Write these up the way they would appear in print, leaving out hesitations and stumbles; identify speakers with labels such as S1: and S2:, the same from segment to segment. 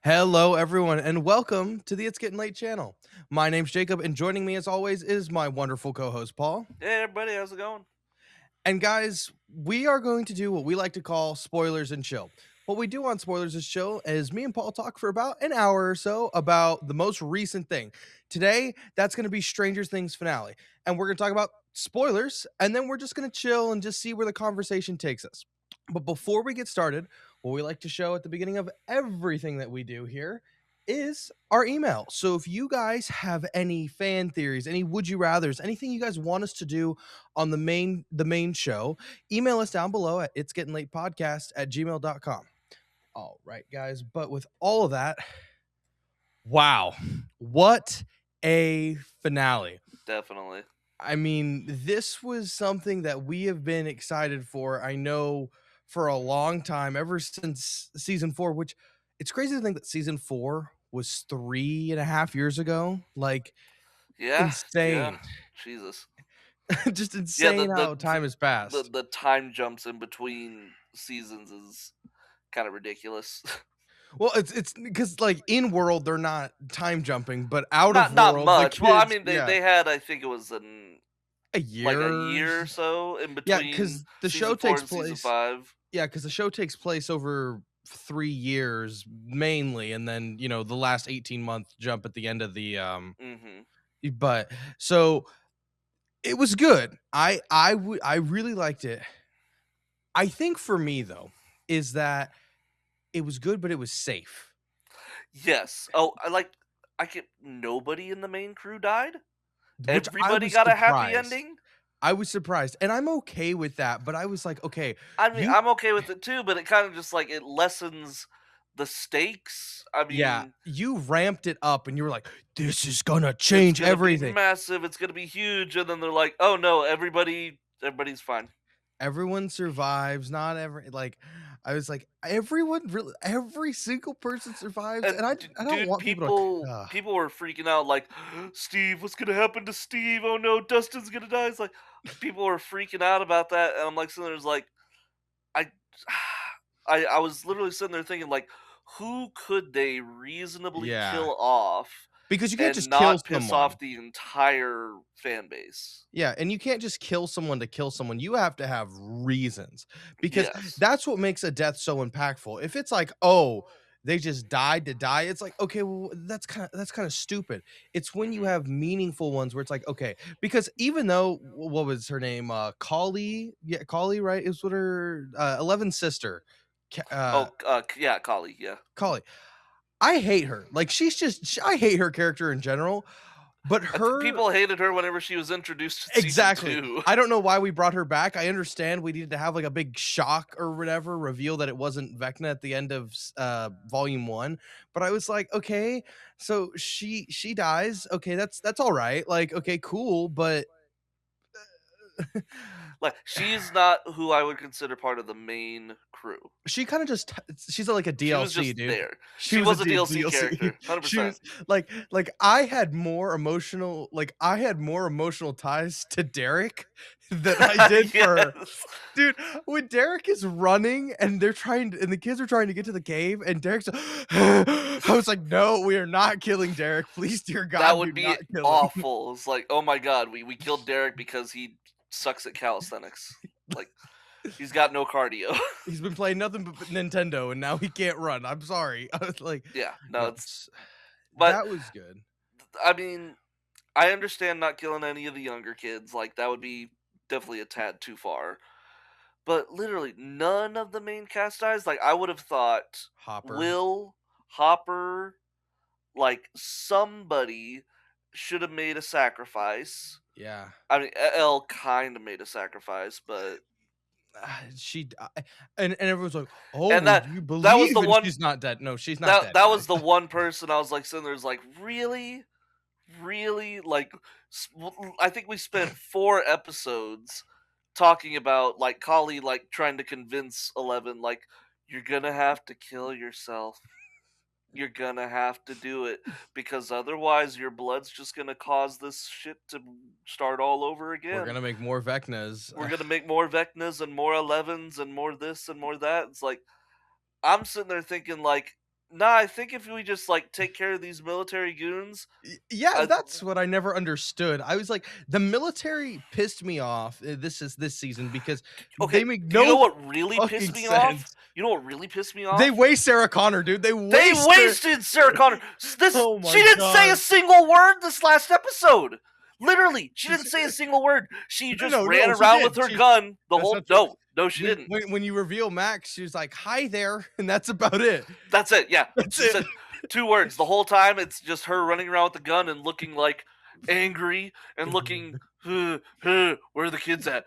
S1: Hello, everyone, and welcome to the It's Getting Late channel. My name's Jacob, and joining me, as always, is my wonderful co host, Paul.
S2: Hey everybody, how's it going?
S1: And guys, we are going to do what we like to call spoilers and chill. What we do on Spoilers and Chill is me and Paul talk for about an hour or so about the most recent thing. Today, that's going to be Stranger Things finale. And we're going to talk about spoilers, and then we're just going to chill and just see where the conversation takes us. But before we get started, what we like to show at the beginning of everything that we do here is our email. So if you guys have any fan theories, any would you rathers, anything you guys want us to do on the main show, email us down below at it's getting late podcast at gmail.com. All right, guys. But with all of that, wow, what a finale.
S2: Definitely.
S1: I mean, this was something that we have been excited for. I know for a long time, ever since season four, which it's crazy to think that season four was 3.5 years ago. Like
S2: Yeah.
S1: insane.
S2: Jesus.
S1: Just
S2: Yeah,
S1: insane how time has
S2: the
S1: passed.
S2: the time jumps in between seasons is kind of ridiculous.
S1: Well, it's because like in world they're not time jumping, but out of
S2: Not
S1: world the
S2: much. Well, I
S1: kids,
S2: mean
S1: yeah,
S2: they had I think it was
S1: a
S2: like a
S1: year.
S2: year or so in
S1: Yeah,
S2: between
S1: because the show
S2: season 4
S1: takes
S2: and season
S1: place.
S2: 5.
S1: Yeah, because the show takes place over 3 years mainly, and then the last 18-month jump at the end of the
S2: Mhm.
S1: But so it was good. I really liked it. I think for me though is that it was good, but it was safe.
S2: Yes. Oh, I get nobody in the main crew died.
S1: Which I
S2: Everybody
S1: was
S2: got a happy
S1: surprised.
S2: ending.
S1: I was surprised, and I'm okay with that, but I was like, "Okay,
S2: I mean,
S1: you."
S2: I'm okay with it too, but it kind of just like it lessens the stakes. I
S1: Yeah,
S2: mean,
S1: you ramped it up, and you were like, "This is gonna
S2: it's
S1: change
S2: gonna be
S1: everything."
S2: massive, it's gonna be huge, and then they're like, "Oh no, everybody's fine."
S1: Everyone survives, not every like, I was like, "Everyone really every single person survives," and
S2: And
S1: I don't
S2: dude,
S1: want people to
S2: people were freaking out like, "Steve, what's gonna happen to Steve? Oh no, Dustin's gonna die." It's like people were freaking out about that, and I'm like sitting there, like, I, I was literally sitting there thinking like, who could they reasonably
S1: Yeah,
S2: kill off
S1: because you can't
S2: and
S1: just kill
S2: not piss
S1: someone.
S2: off the entire fan base?
S1: Yeah, and you can't just kill someone to kill someone. You have to have reasons because
S2: Yes.
S1: that's what makes a death so impactful. If it's like, "Oh, they just died to die," it's like, "Okay, well, that's kinda stupid." It's when you
S2: Mhm.
S1: have meaningful ones where it's like, "Okay," because even though what was her name? Collie? Yeah, Collie, right? Is what her Eleven's sister.
S2: Oh, yeah, Kali, yeah.
S1: Collie. I hate her. Like I hate her character in general, but
S2: I think
S1: her.
S2: people hated her whenever she was introduced in season
S1: Exactly.
S2: 2.
S1: I don't know why we brought her back. I understand we needed to have, like, a big shock or whatever, reveal that it wasn't Vecna at the end of volume 1, but I was like, "Okay, so she dies. Okay, that's alright. Like, okay, cool, but"
S2: Like, she's not who I would consider part of the main crew.
S1: she kinda just she's like a
S2: She was
S1: DLC,
S2: just
S1: dude.
S2: there.
S1: She
S2: She
S1: was a
S2: was a
S1: D
S2: DLC
S1: DLC.
S2: character,
S1: She
S2: 100%.
S1: was I had more emotional ties to Derek than I did for her.
S2: Yes.
S1: Dude, when Derek is running and and the kids are trying to get to the cave and Derek's I was like, "No, we are not killing Derek. Please, dear
S2: That
S1: God, do
S2: would be
S1: not kill him."
S2: awful. It's like, "Oh my god, we killed Derek because he sucks at calisthenics." Like, he's got no cardio.
S1: He's been playing nothing but Nintendo and now he can't run. I'm sorry. I was like,
S2: Yeah, no,
S1: no,
S2: it's but,
S1: that was good.
S2: I mean, I understand not killing any of the younger kids, like, that would be definitely a tad too far. But literally none of the main cast dies. Like, I would have thought
S1: Hopper.
S2: Will, Hopper, like, somebody should have made a sacrifice.
S1: Yeah.
S2: I mean, Elle kinda made a sacrifice, but
S1: She and everyone's like,
S2: and
S1: "Oh,
S2: that
S1: you
S2: that was
S1: believe
S2: the
S1: and
S2: one
S1: she's not dead." No, she's not
S2: that
S1: dead,
S2: that was
S1: guys.
S2: the one person I was, like, sitting there is like, "Really? Really?" Like, I think we spent 4 episodes talking about, like, Kali, like, trying to convince Eleven, like, "You're gonna have to kill yourself. You're gonna have to do it, because otherwise your blood's just gonna cause this shit to start all over
S1: We're
S2: again.
S1: gonna make more Vecnas.
S2: We're gonna make more Vecnas and more Elevens and more this and more that." It's like, I'm sitting there thinking, like, Nah, I think if we just, like, take care of these military goons,
S1: Yeah,
S2: uh
S1: that's what I never understood. I was like, the military pissed me off. This season because they
S2: okay,
S1: make
S2: do you know
S1: no
S2: what really
S1: fucking
S2: pissed me off?
S1: sense.
S2: You know what really pissed me
S1: They
S2: off?
S1: waste Sarah Connor, dude. They
S2: They
S1: waste her.
S2: wasted Sarah Connor. This
S1: Oh my
S2: she didn't say a
S1: god.
S2: single word this last episode. Literally, she
S1: She's
S2: didn't say a single word. She
S1: no,
S2: just
S1: no,
S2: ran
S1: no, she
S2: around with
S1: did.
S2: her
S1: She
S2: gun the
S1: That's
S2: whole
S1: not true.
S2: no, she
S1: When
S2: didn't.
S1: when when you reveal Max, she was like, "Hi there," and that's about it.
S2: That's it. Yeah,
S1: That's
S2: she
S1: it.
S2: said 2 words the whole time. It's just her running around with the gun and looking like angry and looking, where are the kids at?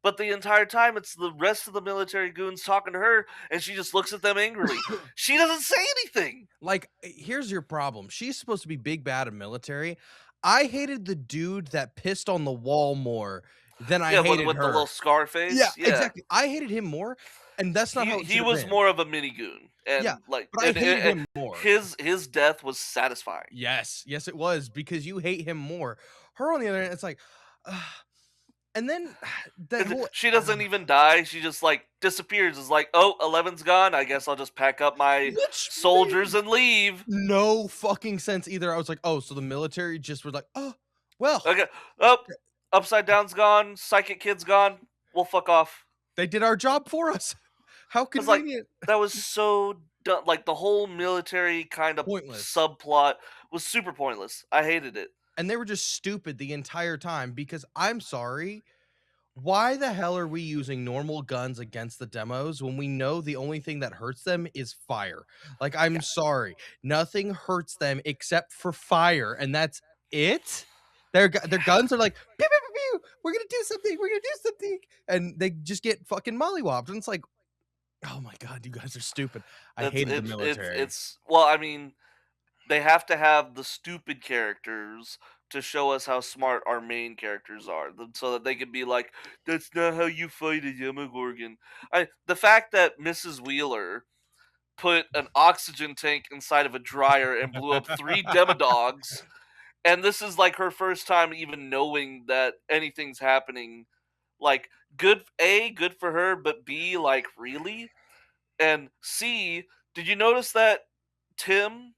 S2: But the entire time, it's the rest of the military goons talking to her, and she just looks at them angrily. She doesn't say anything.
S1: Like, here's your problem. She's supposed to be big bad and military. I hated the dude that pissed on the wall more than I
S2: Yeah,
S1: hated
S2: with the little
S1: her.
S2: scar
S1: Yeah,
S2: face. Yeah,
S1: exactly. I hated him more, and that's not how it
S2: he
S1: should have
S2: was
S1: been.
S2: more of a mini goon,
S1: Yeah,
S2: and like,
S1: but I hated him more.
S2: his death was satisfying.
S1: Yes, yes, it was because you hate him more. Her on the other hand, it's like, ugh, and then that whole
S2: She doesn't even die. She just like disappears. It's like, oh, 11's gone. I guess I'll just pack up my
S1: which
S2: soldiers
S1: made
S2: and leave.
S1: no fucking sense either. I was like, oh, so the military just was like, oh, well,
S2: Okay. Oh, upside down's gone. Psychic kid's gone. We'll fuck off.
S1: they did our job for us. How
S2: I was like,
S1: convenient.
S2: that was so dumb. Like the whole military kind of
S1: Pointless.
S2: subplot was super pointless. I hated it.
S1: And they were just stupid the entire time because I'm sorry, why the hell are we using normal guns against the demos when we know the only thing that hurts them is fire? Like, I'm
S2: Yeah.
S1: sorry, nothing hurts them except for fire, and that's it. Their
S2: Yeah.
S1: guns are like pew, pew, pew, pew. We're gonna do something. We're gonna do something, and they just get fucking mollywopped. And it's like, oh my god, you guys are stupid. I hated the military.
S2: It's well, I mean, they have to have the stupid characters to show us how smart our main characters are, so that they can be like, "That's not how you fight a Demogorgon." The fact that Mrs. Wheeler put an oxygen tank inside of a dryer and blew up 3 Demodogs, and this is like her first time even knowing that anything's happening. Like, good for her, but B, like, really? And C, did you notice that Tim,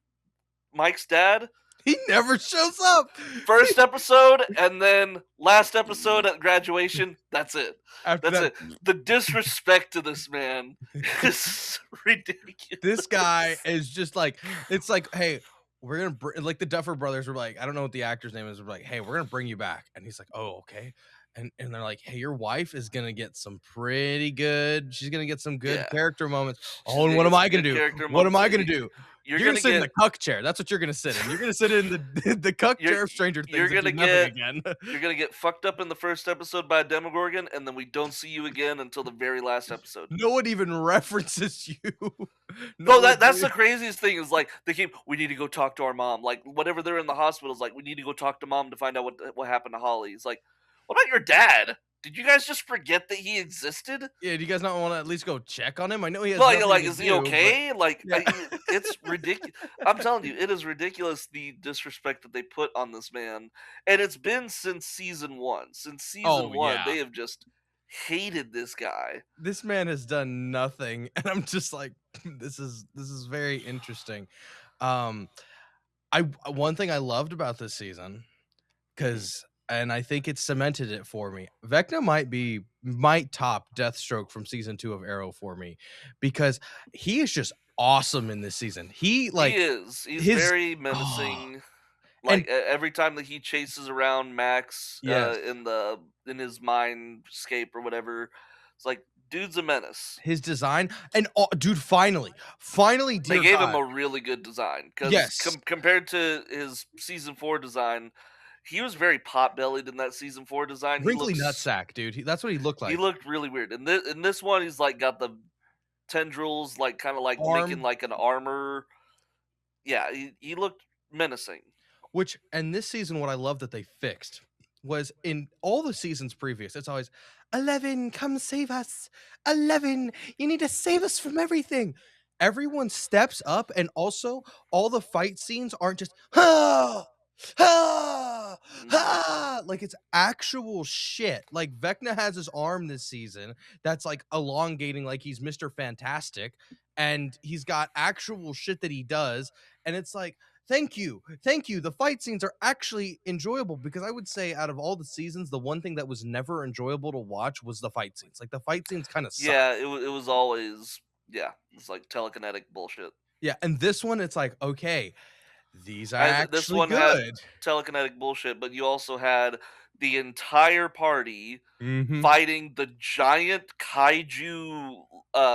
S2: Mike's dad,
S1: He never shows up.
S2: first episode and then last episode at graduation, that's it.
S1: After
S2: That's
S1: that,
S2: it. The disrespect to this man is
S1: this guy
S2: ridiculous.
S1: is just like, it's like, hey, we're gonna like the Duffer Brothers were like, I don't know what the actor's name is. We're like, hey, we're gonna bring you back, and he's like, oh, okay. And they're like, hey, your wife is gonna get some pretty good. She's gonna get some good
S2: Yeah.
S1: character moments.
S2: She's
S1: Oh, and
S2: gonna
S1: what
S2: get
S1: am I
S2: some
S1: gonna
S2: good
S1: do?
S2: character
S1: What am
S2: moments.
S1: I gonna do?
S2: You're
S1: You're gonna
S2: gonna
S1: sit in
S2: get
S1: the cuck chair. That's what you're gonna sit in. You're gonna sit in the cuck
S2: you're
S1: chair of Stranger
S2: you're
S1: Things and do
S2: gonna
S1: nothing
S2: get
S1: again.
S2: you're gonna get fucked up in the first episode by a Demogorgon, and then we don't see you again until the very last episode.
S1: No one even references you. No
S2: No,
S1: one.
S2: that's the craziest thing is like they keep. We need to go talk to our mom. Like whenever they're in the hospitals, like we need to go talk to mom to find out what happened to Holly. It's like, what about your dad? Did you guys just forget that he existed?
S1: Yeah, do you guys not want to at least go check on him? I know he has
S2: Like,
S1: nothing
S2: like
S1: to
S2: is he
S1: do, but
S2: okay? Like,
S1: yeah.
S2: it's ridiculous. I'm telling you, it is ridiculous the disrespect that they put on this man, and it's been since season one. Since season
S1: Oh,
S2: one,
S1: yeah.
S2: they have just hated this guy.
S1: This man has done nothing, and I'm just like, this is very interesting. Um, one thing I loved about this season,
S2: Mhm.
S1: because and I think it cemented it for me. Vecna might top Deathstroke from season 2 of Arrow for me, because he is just awesome in this season. He
S2: He
S1: like
S2: is. He's
S1: his
S2: very
S1: oh,
S2: menacing.
S1: and
S2: Like every time that he chases around Max
S1: yes.
S2: in his mindscape or whatever, it's like dude's a menace.
S1: His design and oh, dude, finally,
S2: They
S1: dear
S2: gave him
S1: God.
S2: a really good design because
S1: Yes.
S2: compared to his season 4 design, he was very pot bellied in that season 4 design.
S1: Wrinkly nutsack, dude. That's what he looked
S2: He
S1: like.
S2: looked really weird. In this one, he's like got the tendrils, like kind of like making
S1: Arm,
S2: like an armor. Yeah, he looked menacing.
S1: which and this season, what I love that they fixed was in all the seasons previous, it's always 11, come save us. 11, you need to save us from everything. Everyone steps up, and also all the fight scenes aren't just
S2: Mhm.
S1: "Ah!" Like, it's actual shit. Like, Vecna has his arm this season that's, like, elongating like he's Mr. Fantastic, and he's got actual shit that he does, and it's like, "Thank you, thank you." The fight scenes are actually enjoyable because I would say out of all the seasons, the one thing that was never enjoyable to watch was the fight scenes. Like, the fight scenes kinda suck.
S2: Yeah, it was always yeah, it's like telekinetic bullshit.
S1: Yeah, and this one, it's like, "Okay, these are
S2: And this
S1: actually
S2: one had
S1: good."
S2: telekinetic bullshit, but you also had the entire party
S1: Mhm.
S2: fighting the giant kaiju,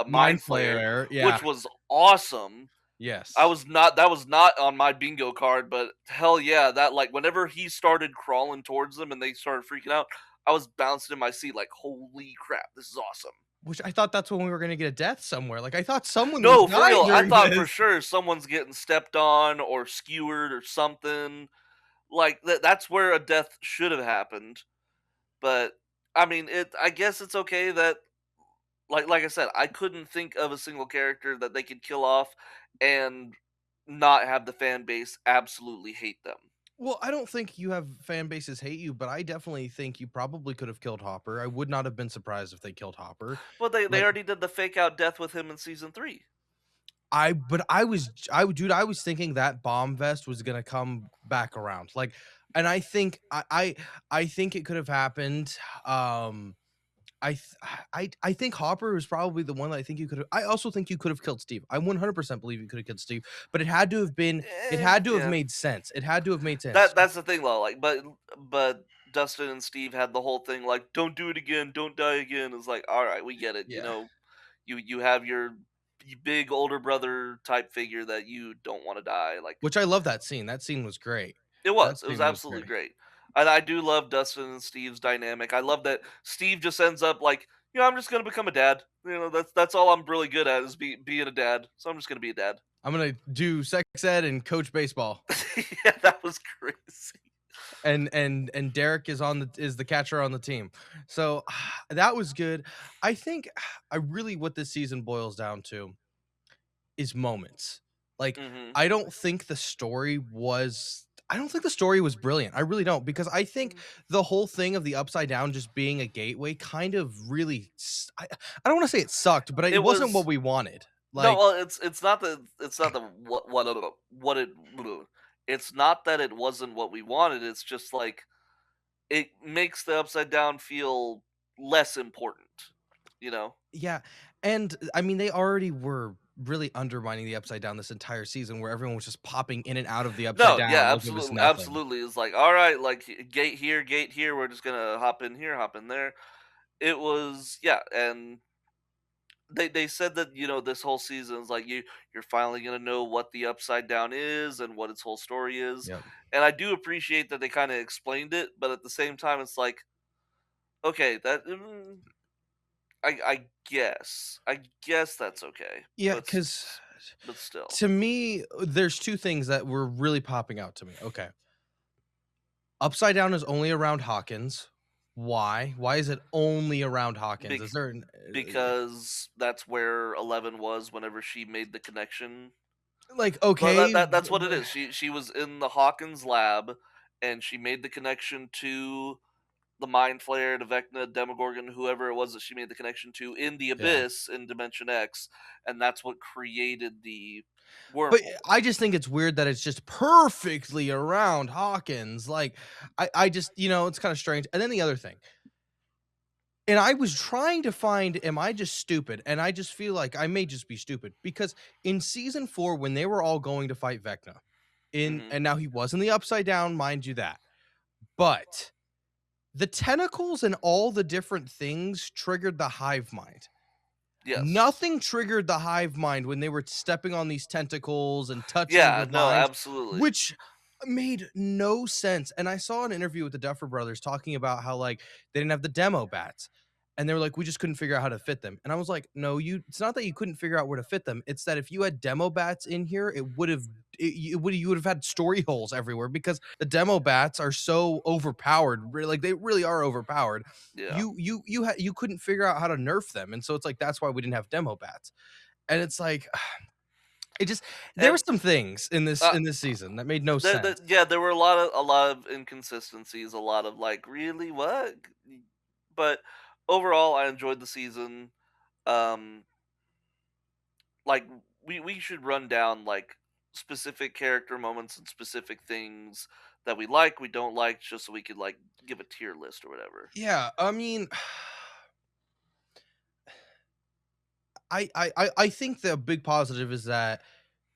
S1: Mind
S2: mind flayer,
S1: Flayer, yeah.
S2: which was awesome. I
S1: Yes.
S2: was not that was not on my bingo card, but hell yeah, that like whenever he started crawling towards them and they started freaking out, I was bouncing in my seat like, "Holy crap, this is awesome."
S1: Which I thought that's when we were gonna get a death somewhere, like, I thought someone was
S2: No, for
S1: dying
S2: real, I
S1: during
S2: thought for
S1: this.
S2: sure someone's getting stepped on or skewered or something. Like that's where a death should have happened. But I mean, I guess it's okay that like I said, I couldn't think of a single character that they could kill off and not have the fan base absolutely hate them.
S1: Well, I don't think you have fan bases hate you, but I definitely think you probably could have killed Hopper. I would not have been surprised if they killed Hopper.
S2: Well, they
S1: Like,
S2: already did the fake out death with him in season 3.
S1: I was thinking that bomb vest was gonna come back around, like, and I think it could have happened, I think Hopper was probably the one that I think you could have. I also think you could have killed Steve. I 100% believe you could have killed Steve, but it had to have
S2: Yeah.
S1: made sense. It had to have made sense.
S2: That's the thing though, like, but Dustin and Steve had the whole thing like, "Don't do it again, don't die again." It's like, "All right, we get it."
S1: Yeah.
S2: You have your big older brother type figure that you don't want to die. Like
S1: Which I love that scene. That scene was great. That
S2: it was
S1: scene was
S2: absolutely
S1: great.
S2: great, and I do love Dustin and Steve's dynamic. I love that Steve just ends up like, I'm just gonna become a dad. That's all I'm really good at is being a dad. So I'm just gonna be a dad.
S1: I'm gonna do sex ed and coach baseball.
S2: Yeah, that was crazy.
S1: And Derek is the catcher on the team. So that was good. I think I really what this season boils down to is moments. Like,
S2: Hmm.
S1: I don't think the story was brilliant. I really don't because I think the whole thing of the Upside Down just being a gateway kind of really I don't wanna say it sucked, but it
S2: It
S1: wasn't what
S2: was
S1: we wanted.
S2: no,
S1: Like,
S2: well, it's not the what it it's not that it wasn't what we wanted. It's just like it makes the upside down feel less important. You know?
S1: yeah, and I mean, they already were really undermining the Upside Down this entire season where everyone was just popping in and out of the Upside
S2: No,
S1: Down
S2: yeah,
S1: like it was
S2: absolutely,
S1: nothing.
S2: absolutely. It's like, all right, like gate here. We're just gonna hop in here, hop in there. It was yeah, and they said that this whole season is like you're finally gonna know what the upside down is and what its whole story is,
S1: Yep.
S2: and I do appreciate that they kind of explained it, but at the same time, it's like okay, I guess that's okay,
S1: Yeah,
S2: but
S1: because
S2: but still,
S1: to me, there's 2 things that were really popping out to me. Okay. Upside Down is only around Hawkins. Why? Why is it only around Hawkins? Is
S2: Bec-
S1: there an
S2: because that's where 11 was whenever she made the connection.
S1: like,
S2: Well,
S1: okay,
S2: that's what it is. She was in the Hawkins lab, and she made the connection to the Mind Flayer, the Vecna, Demogorgon, whoever it was that she made the connection to in the
S1: yeah.
S2: Abyss in Dimension X, and that's what created the
S1: But
S2: wormhole.
S1: I just think it's weird that it's just perfectly around Hawkins. Like, I just, it's kinda strange. And then the other thing, and I was trying to find, am I just stupid? And I just feel like I may just be stupid because in season 4, when they were all going to fight Vecna,
S2: Hmm.
S1: and now he was in the Upside Down, mind you that, but the tentacles and all the different things triggered the hive mind.
S2: Yes.
S1: Nothing triggered the hive mind when they were stepping on these tentacles and touching
S2: Yeah.
S1: the
S2: No.
S1: minds,
S2: Absolutely.
S1: which made no sense. And I saw an interview with the Duffer Brothers talking about how, like, they didn't have the demo bats. And they were like, we just couldn't figure out how to fit them. And I was like, no, it's not that you couldn't figure out where to fit them. It's that if you had demo bats in here, you would have had story holes everywhere because the demo bats are so overpowered. Like, they really are overpowered.
S2: Yeah.
S1: You couldn't figure out how to nerf them. And so it's like that's why we didn't have demo bats. And it's like It just there were
S2: And
S1: some things in this
S2: uh,
S1: season that made no sense.
S2: yeah, there were a lot of inconsistencies, a lot of like, really what? But overall, I enjoyed the season. Um, like we should run down like specific character moments and specific things that we like, we don't like, just so we could like give a tier list or whatever.
S1: Yeah, I mean, I think the big positive is that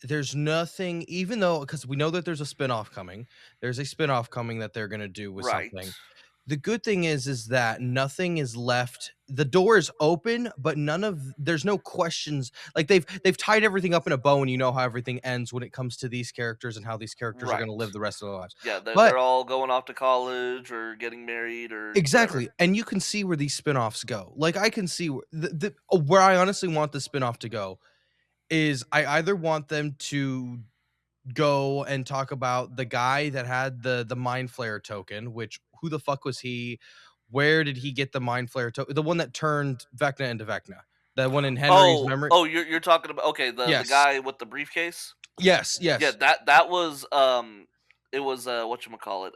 S1: there's nothing, even though because we know that there's a spinoff coming. There's a spinoff coming that they're gonna do with
S2: Right.
S1: something. The good thing is that nothing is left, the door is open, but none of there's no questions, like, they've tied everything up in a bow, and you know how everything ends when it comes to these characters and how these characters are gonna
S2: Right.
S1: live the rest of their lives.
S2: Yeah,
S1: But
S2: they're all going off to college or getting married or whatever.
S1: exactly, and you can see where these spinoffs go. Like, I can see where I honestly want the spinoff to go is I either want them to go and talk about the guy that had the mind flare token, which who the fuck was he? Where did he get the mind flare token? The one that turned Vecna into Vecna. That one in Henry's
S2: Oh,
S1: memory.
S2: oh, you're talking about, okay, the
S1: Yes.
S2: guy with the briefcase.
S1: Yes,
S2: Yeah,
S1: yes.
S2: that was it was what you call it,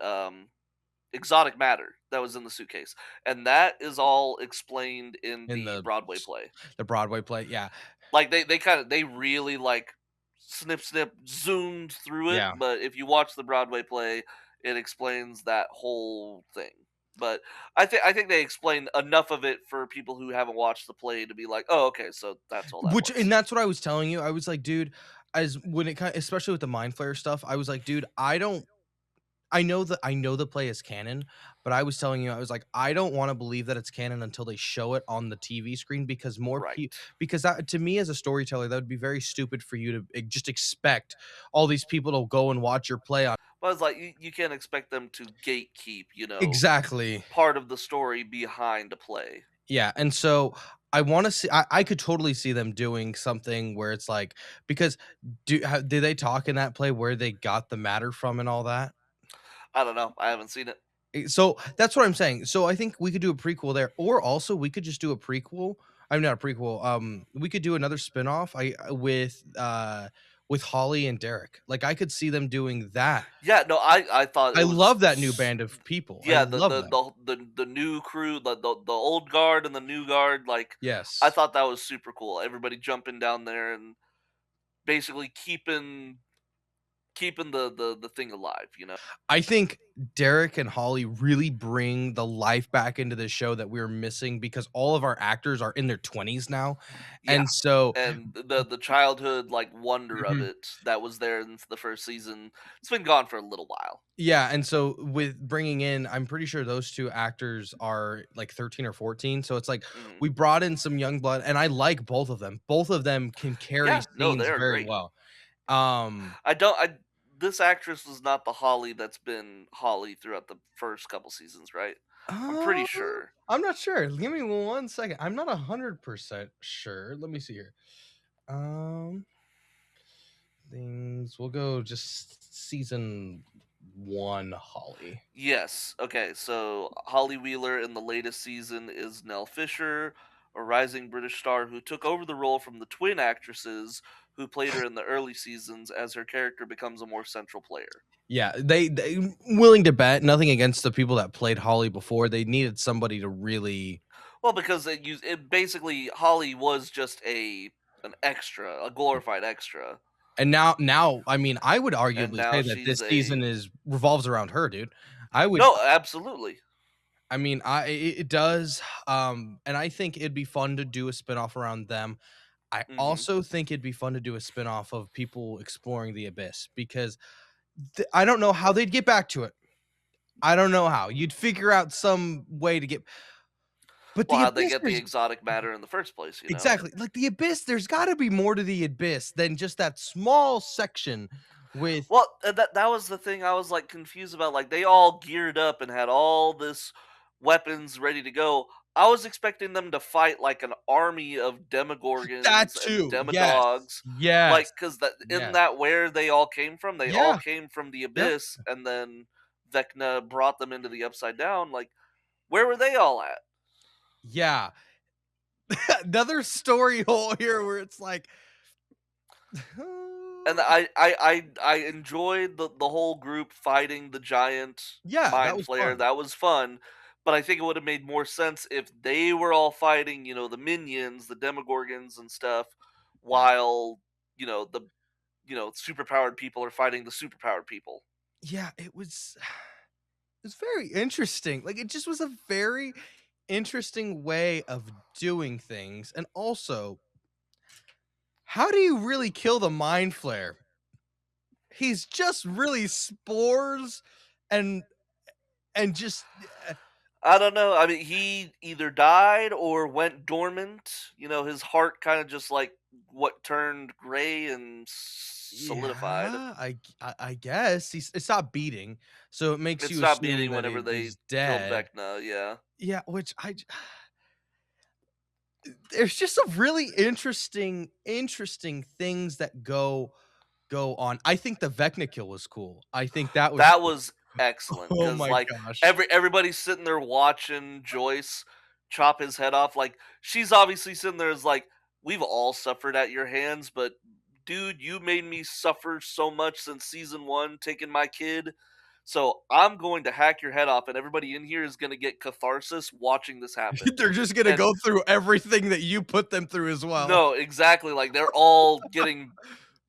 S2: exotic matter that was in the suitcase, and that is all explained in
S1: In
S2: the Broadway play.
S1: the Broadway play. Yeah.
S2: Like, they kinda they really, like, snip, zoomed through it,
S1: Yeah.
S2: but if you watch the Broadway play, it explains that whole thing. But I think they explained enough of it for people who haven't watched the play to be like, "Oh, okay, so that's all that
S1: Which
S2: was."
S1: and that's what I was telling you. I was like, dude, as when it kind especially with the mind flare stuff, I was like, dude, I know the play is canon, but I was telling you, I was like, I don't wanna believe that it's canon until they show it on the TV screen because
S2: Right.
S1: because that to me as a storyteller, that would be very stupid for you to just expect all these people to go and watch your play on.
S2: But it's like, you can't expect them to gatekeep,
S1: Exactly.
S2: part of the story behind a play.
S1: Yeah, and so I wanna see I could totally see them doing something where it's like because did they talk in that play where they got the matter from and all that?
S2: I don't know, I haven't seen it.
S1: So that's what I'm saying. So I think we could do a prequel there, or also we could just do a prequel. I'm not a prequel. We could do another spinoff. With Holly and Derek. Like I could see them doing that.
S2: Yeah, no, I thought it
S1: I
S2: was
S1: love that new band of people. I
S2: yeah,
S1: love them.
S2: the new crew, the old guard and the new guard, like, I
S1: Yes.
S2: thought that was super cool. Everybody jumping down there and basically keeping the thing alive.
S1: I think Derek and Holly really bring the life back into this show that we were missing because all of our actors are in their 20s now.
S2: Yeah,
S1: And so
S2: and the childhood, like, wonder of
S1: Mhm.
S2: it that was there in the first season, it's been gone for a little while.
S1: Yeah, and so with bringing in I'm pretty sure those 2 actors are, like, 13 or 14, so it's like,
S2: Mhm.
S1: we brought in some young blood, and I like both of them. Both of them can carry
S2: Yeah, no, they
S1: scenes
S2: are
S1: very
S2: great.
S1: well. Um,
S2: I don't I This actress was not the Holly that's been Holly throughout the first couple seasons, right? I'm pretty
S1: uh,
S2: sure.
S1: I'm not sure. Give me 1 second. I'm not 100% sure. Let me see here. Um, things we'll go just season 1 Holly.
S2: Yes. Okay. So Holly Wheeler in the latest season is Nell Fisher, a rising British star who took over the role from the twin actresses who played her in the early seasons as her character becomes a more central player.
S1: Yeah, they willing to bet, nothing against the people that played Holly before, they needed somebody to really
S2: Well, because it basically Holly was just an extra, a glorified extra,
S1: and now, I mean, I would
S2: and
S1: arguably
S2: now
S1: say that
S2: she's
S1: this season
S2: a
S1: is revolves around her, dude. I would
S2: no, absolutely.
S1: I mean, it does, and I think it'd be fun to do a spinoff around them. I
S2: Hmm.
S1: also think it'd be fun to do a spinoff of people exploring the abyss because I don't know how they'd get back to it. I don't know how. You'd figure out some way to get but
S2: Well,
S1: the
S2: how'd they
S1: abyss,
S2: get the
S1: there's
S2: exotic matter in the first place?
S1: exactly. Like the abyss, there's gotta be more to the abyss than just that small section with
S2: Well, that was the thing I was, like, confused about, like, they all geared up and had all this weapons ready to go. I was expecting them to fight, like, an army of
S1: that
S2: demogorgons and
S1: too. Yes.
S2: demodogs,
S1: Yes.
S2: like, 'cause that isn't
S1: Yes.
S2: that where they all came from? They all
S1: Yeah.
S2: came from the
S1: Yep.
S2: Abyss, and then Vecna brought them into the Upside Down, like, where were they all at?
S1: Yeah. Another story hole here where it's like
S2: And I enjoyed the whole group fighting the giant
S1: Yeah, that
S2: mind
S1: was
S2: flayer.
S1: fun.
S2: That was fun, but I think it would have made more sense if they were all fighting, the minions, the demogorgons and stuff,
S1: Yeah.
S2: while the superpowered people are fighting the superpowered people.
S1: Yeah, it was very interesting. Like, it just was a very interesting way of doing things, and also, how do you really kill the mind flare? He's just really spores and just
S2: I don't know. I mean, he either died or went dormant. His heart kind of just like what turned gray and solidified.
S1: yeah, I guess it stopped beating, so it makes
S2: It
S1: you
S2: stopped
S1: assume
S2: beating
S1: that
S2: whenever
S1: it
S2: they
S1: is
S2: killed
S1: dead.
S2: Vecna. Yeah,
S1: Yeah, which there's just some really interesting things that go on. I think the Vecna kill was cool. I think that was
S2: that was excellent
S1: oh
S2: because
S1: my
S2: like
S1: gosh.
S2: everybody's sitting there watching Joyce chop his head off. Like she's obviously sitting there as like we've all suffered at your hands, but dude, you made me suffer so much since season one, taking my kid. So I'm going to hack your head off, and everybody in here is going to get catharsis watching this happen.
S1: They're just gonna
S2: And
S1: go through everything that you put them through as well.
S2: no, exactly. Like they're all getting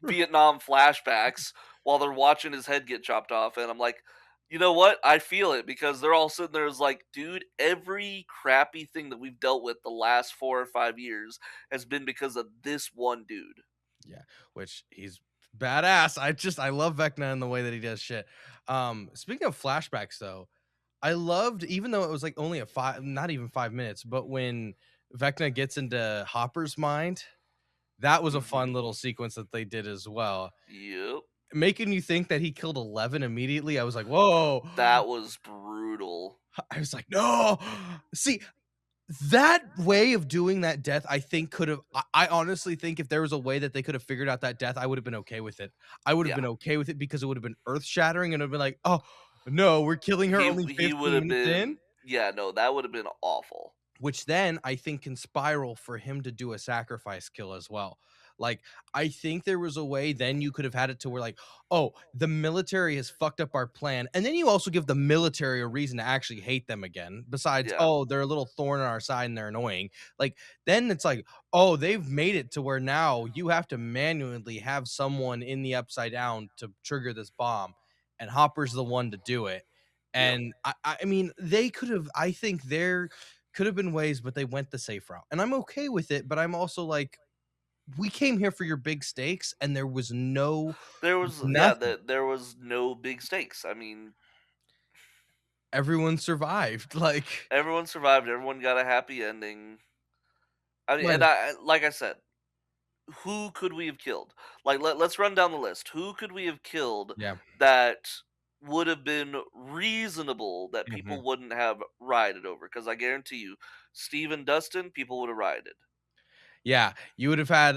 S2: Vietnam flashbacks while they're watching his head get chopped off, and I'm like, you know what? I feel it because they're all sitting there as like, dude, every crappy thing that we've dealt with the last 4 or 5 years has been because of this one dude.
S1: Yeah, which he's badass. I love Vecna and the way that he does shit. Speaking of flashbacks though, I loved even though it was like only a 5 not even 5 minutes, but when Vecna gets into Hopper's mind, that was a fun
S2: Hmm.
S1: little sequence that they did as well.
S2: Yep,
S1: Making you think that he killed 11 immediately. I was like, "Whoa."
S2: that was brutal.
S1: I was like, "No." See, that way of doing that death, I think could have I honestly think if there was a way that they could have figured out that death, I would have been okay with it. I would have
S2: Yeah,
S1: been okay with it because it would have been earth-shattering and it would have been like, "Oh, no, we're killing her only
S2: he would
S1: 15
S2: have
S1: minutes in?"
S2: been. Yeah, no, that would have been awful.
S1: Which then I think can spiral for him to do a sacrifice kill as well. Like, I think there was a way then you could have had it to where like, "Oh, the military has fucked up our plan." And then you also give the military a reason to actually hate them again, besides,
S2: Yeah,
S1: "Oh, they're a little thorn in our side and they're annoying." Like, then it's like, "Oh, they've made it to where now you have to manually have someone in the upside down to trigger this bomb, and Hopper's the one to do it."
S2: yep.
S1: And I mean, they could have I think there could have been ways, but they went the safe route. And I'm okay with it, but I'm also like, we came here for your big stakes, and there was nothing.
S2: There was no big stakes. I mean,
S1: Everyone survived. Like,
S2: everyone survived. Everyone got a happy ending. I mean, and
S1: right.
S2: like I said, who could we have killed? Like, let's run down the list. Who could we have killed
S1: Yeah.
S2: that would have been reasonable that
S1: Mhm.
S2: people wouldn't have rioted over? Because I guarantee you, Steve and Dustin, people would have rioted.
S1: Yeah, you would have had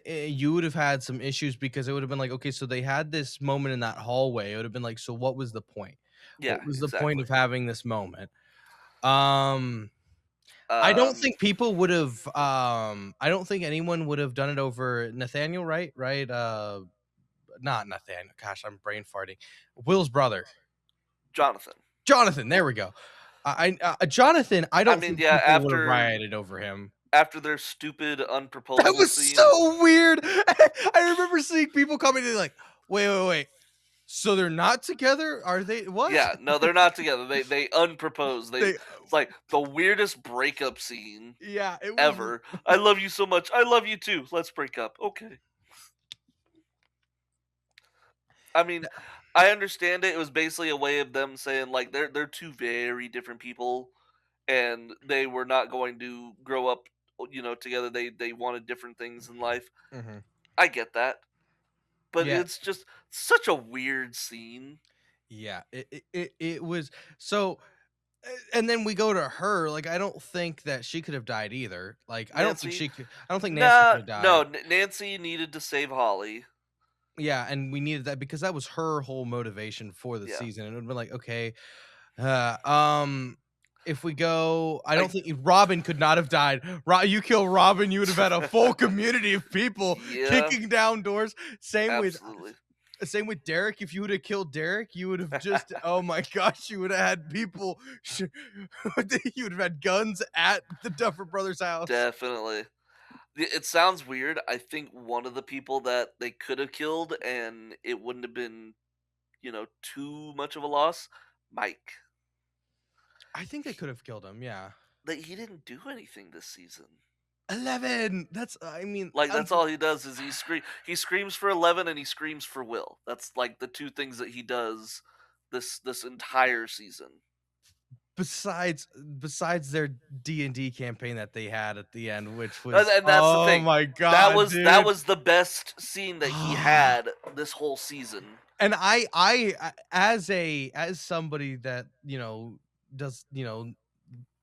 S1: you would have had some issues because it would have been like, okay, so they had this moment in that hallway. It would have been like, so what was the point?
S2: Yeah,
S1: What was the point
S2: exactly.
S1: of having this moment? Um, I don't
S2: Um,
S1: think people would have I don't think anyone would have done it over Nathaniel, right? Right? Not Nathaniel. Gosh, I'm brain farting. Will's brother.
S2: Jonathan.
S1: Jonathan, there we go. Jonathan, I
S2: I
S1: don't
S2: mean,
S1: think
S2: yeah,
S1: people would have rioted over him.
S2: after their stupid
S1: That
S2: unproposal
S1: was
S2: scene.
S1: so weird. I remember seeing people commenting like, "Wait. So they're not together? Are they what?"
S2: Yeah, no, they're not together. They unproposed.
S1: They
S2: It's like the weirdest breakup scene
S1: yeah, it was
S2: ever. I love you so much. I love you too. Let's break up. Okay. I mean, I understand it. It was basically a way of them saying like they're two very different people, and they were not going to grow up, together. They wanted different things in life.
S1: Mhm.
S2: I get that, but
S1: Yeah,
S2: it's just such a weird scene.
S1: yeah, it was so and then we go to her, like, I don't think that she could have died either. Like,
S2: Nancy,
S1: I don't think Nancy could
S2: nah,
S1: have
S2: no.
S1: died.
S2: Nancy needed to save Holly.
S1: Yeah, and we needed that because that was her whole motivation for the
S2: Yeah.
S1: season, and it would've been like, okay, uh, um If we go, I don't
S2: Like,
S1: think Robin could not have died. You kill Robin, you would have had a full community of people
S2: yeah,
S1: kicking down doors. Same with
S2: absolutely.
S1: same with Derek. If you would have killed Derek, you would have just, oh my gosh, you would have had people, you would have had guns at the Duffer Brothers house.
S2: Definitely. It sounds weird. I think one of the people that they could have killed and it wouldn't have been, too much of a loss, Mike.
S1: I think they
S2: He,
S1: could have killed him. Yeah.
S2: like, he didn't do anything this season.
S1: 11. That's, I mean,
S2: Like, that's all he does is he screams for 11 and he screams for Will. That's like the two things that he does this entire season.
S1: besides their D&D campaign that they had at the end, which
S2: And,
S1: was,
S2: and that's the
S1: oh
S2: thing.
S1: my
S2: That
S1: god,
S2: was
S1: dude.
S2: the best scene that he had this whole season.
S1: And as somebody that, does,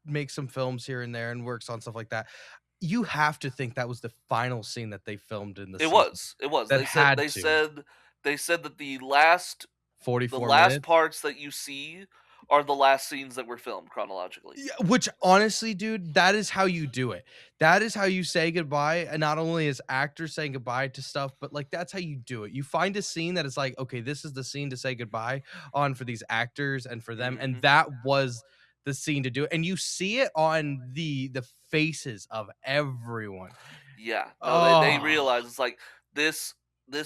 S1: makes some films here and there and works on stuff like that, you have to think that was the final scene that they filmed in the
S2: It
S1: season.
S2: was. It was.
S1: That
S2: They said
S1: had
S2: they
S1: to.
S2: said they said that the
S1: 44
S2: last
S1: minutes.
S2: parts that you see are the last scenes that were filmed chronologically.
S1: Yeah, which honestly, dude, that is how you do it. That is how you say goodbye, and not only as actors saying goodbye to stuff, but like that's how you do it. You find a scene that is like, okay, this is the scene to say goodbye on for these actors and for them, and
S2: Mhm.
S1: that was the scene to do it. And you see it on the faces of everyone.
S2: Yeah. No, they
S1: Oh,
S2: realize it's like this
S1: the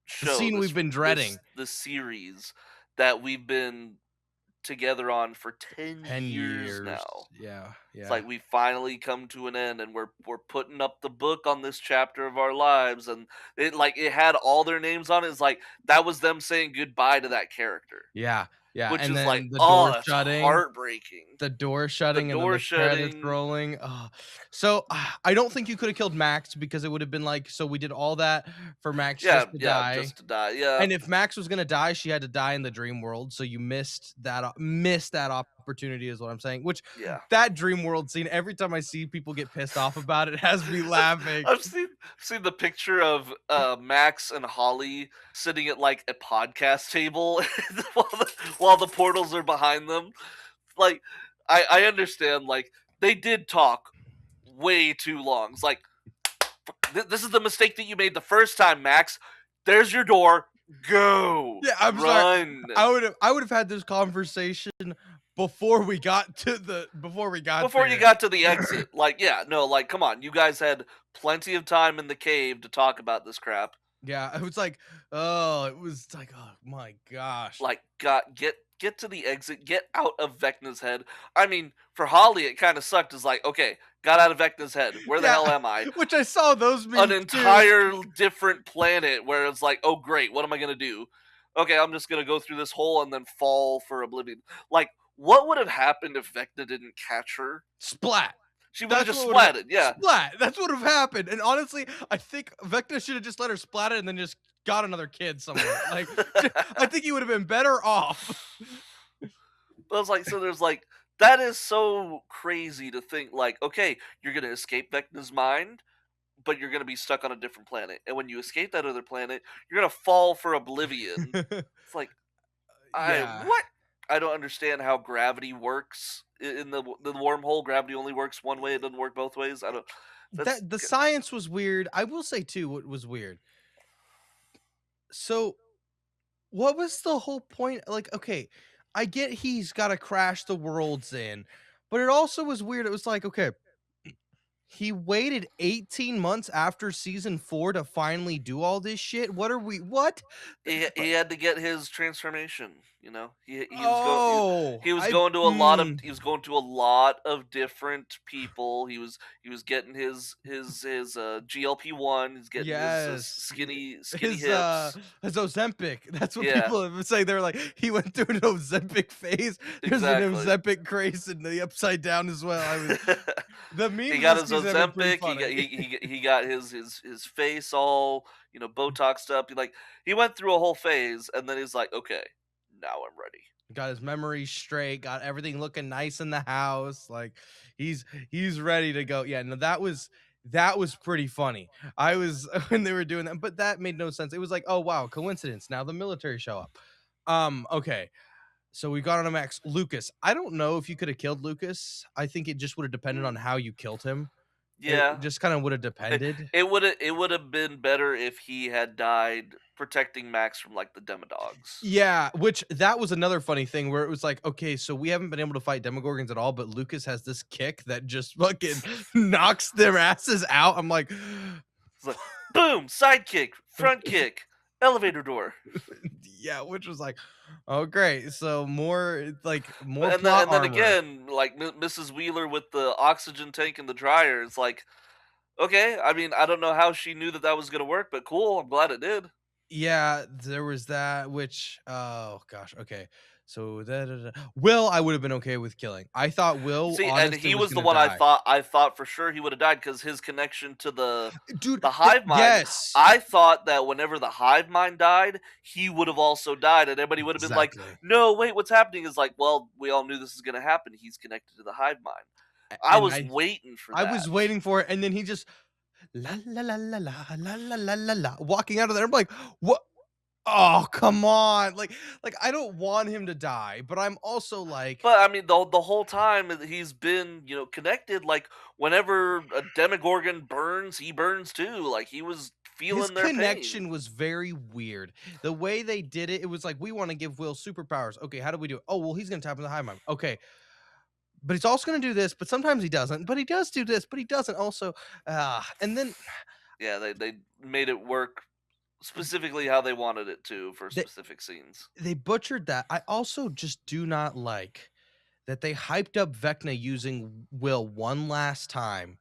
S2: show,
S1: scene we've
S2: this
S1: been
S2: this
S1: dreading.
S2: this series that we've been together on for 10
S1: 10
S2: years
S1: years.
S2: now.
S1: Yeah,
S2: It's
S1: yeah.
S2: like we finally come to an end and we're putting up the book on this chapter of our lives and it had all their names on it. It's like that was them saying goodbye to that character,
S1: Yeah, yeah,
S2: which
S1: and
S2: is like,
S1: then the
S2: oh,
S1: door
S2: that's
S1: shutting.
S2: heartbreaking.
S1: The door
S2: The
S1: shutting and then
S2: door
S1: the credits
S2: shutting.
S1: rolling. Oh, so, I don't think you coulda killed Max because it would've been like, so we did all that for Max
S2: Yeah,
S1: just to
S2: yeah,
S1: die,
S2: just to die. Yeah.
S1: and if Max was gonna die, she had to die in the dream world, so you missed that opportunity is what I'm saying, which
S2: Yeah.
S1: that dream world scene, every time I see people get pissed off about it, has me laughing.
S2: I've seen the picture of Max and Holly sitting at like a podcast table while the portals are behind them. Like, I understand, like, they did talk way too long. It's like, this is the mistake that you made the first time, Max. There's your door. Go.
S1: Yeah, I'm sorry.
S2: Run.
S1: I would've had this conversation before we got
S2: Before you
S1: there.
S2: got to the exit. Like, yeah, no, like, come on. You guys had plenty of time in the cave to talk about this crap.
S1: Yeah, it was like, oh, it was like, oh my gosh.
S2: Like, get to the exit, get out of Vecna's head. I mean, for Holly, it kind of sucked. Is like, okay, got out of Vecna's head. Where the
S1: Yeah,
S2: hell am I?
S1: which I saw those
S2: An
S1: memes too.
S2: entire different planet where it's like, oh great, what am I gonna do? Okay, I'm just gonna go through this hole and then fall for oblivion. Like, what would have happened if Vecna didn't catch her?
S1: Splat.
S2: She would have
S1: That's
S2: just
S1: what would've
S2: splatted. Yeah,
S1: splat. That's what would've happened. And honestly, I think Vecna should have just let her splat it and then just got another kid somewhere. Like, I think he would have been better off.
S2: but I was like, so there's like that is so crazy to think. Like, okay, you're gonna escape Vecna's mind, but you're gonna be stuck on a different planet. And when you escape that other planet, you're gonna fall for oblivion. It's like, I
S1: Yeah.
S2: what? I don't understand how gravity works in the wormhole. Gravity only works one way; it doesn't work both ways. I don't. That's
S1: That the science was weird. I will say too what was weird. So, what was the whole point? Like, okay, I get he's gotta crash the worlds in, but it also was weird. It was like, okay, he waited 18 months after season 4 to finally do all this shit? What are we what?
S2: he
S1: Like,
S2: had to get his transformation.
S1: oh,
S2: he was
S1: I
S2: going to a lot of different people. He was getting his GLP-1. He's getting his
S1: yes.
S2: skinny
S1: His,
S2: hips.
S1: his Ozempic. That's what
S2: Yeah,
S1: people have say. They're like, he went through an Ozempic phase. There's an
S2: exactly.
S1: Ozempic craze in the Upside Down as well. The
S2: He
S1: memes
S2: got
S1: this
S2: his
S1: season have been pretty
S2: Ozempic.
S1: funny.
S2: He got his face all Botoxed up. He went through a whole phase, and then he's like, okay, now I'm ready.
S1: Got his memories straight, got everything looking nice in the house. Like he's ready to go. Yeah, no, that was pretty funny. I was when they were doing that, but that made no sense. It was like, oh wow, coincidence. Now the military show up. Okay. So we got on a max. Lucas. I don't know if you could have killed Lucas. I think it just would have depended on
S2: Mm,
S1: how you killed him. It
S2: yeah,
S1: just kind of would have
S2: it
S1: depended.
S2: it would have been better if he had died protecting Max from like the Demodogs.
S1: Yeah, which that was another funny thing where it was like, okay, so we haven't been able to fight Demogorgons at all, but Lucas has this kick that just fucking knocks their asses out. I'm like,
S2: It's like boom, sidekick, front kick, elevator door.
S1: yeah, which was like, oh great. So more like
S2: But
S1: more plot
S2: and then
S1: armor.
S2: again, like Mrs. Wheeler with the oxygen tank and the dryer. It's like, okay, I mean, I don't know how she knew that that was gonna work, but cool. I'm glad it did.
S1: Yeah, there was that, which oh gosh, okay. So Will, I would have been okay with killing. I thought Will
S2: See, and
S1: honestly
S2: he
S1: was
S2: was the
S1: gonna
S2: one
S1: die.
S2: I thought for sure he would have died because his connection to
S1: Dude,
S2: the hive mind.
S1: yes,
S2: I thought that whenever the hive mind died, he would have also died, and everybody would have been like,
S1: exactly.
S2: "No, wait, what's happening?" Is like, well, we all knew this is going to happen. He's connected to the hive mind. I
S1: And
S2: was waiting for
S1: I
S2: that.
S1: was waiting for it, and then he just la la la la la la la la la la walking out of there. I'm like, what? Oh, come on! Like I don't want him to die, but I'm also like,
S2: But I mean, the whole time he's been, connected. Like whenever a Demogorgon burns, he burns too. Like he was
S1: his
S2: feeling their pain.
S1: connection was very weird. The way they did it, it was like we want to give Will superpowers. Okay, how do we do it? Oh, well, he's gonna tap into the high mind. Okay, but he's also gonna do this, but sometimes he doesn't. But he does do this, but he doesn't also. And then
S2: Yeah, they made it work specifically how they wanted it to for
S1: they
S2: specific scenes.
S1: they butchered that. I also just do not like that they hyped up Vecna using Will one last time,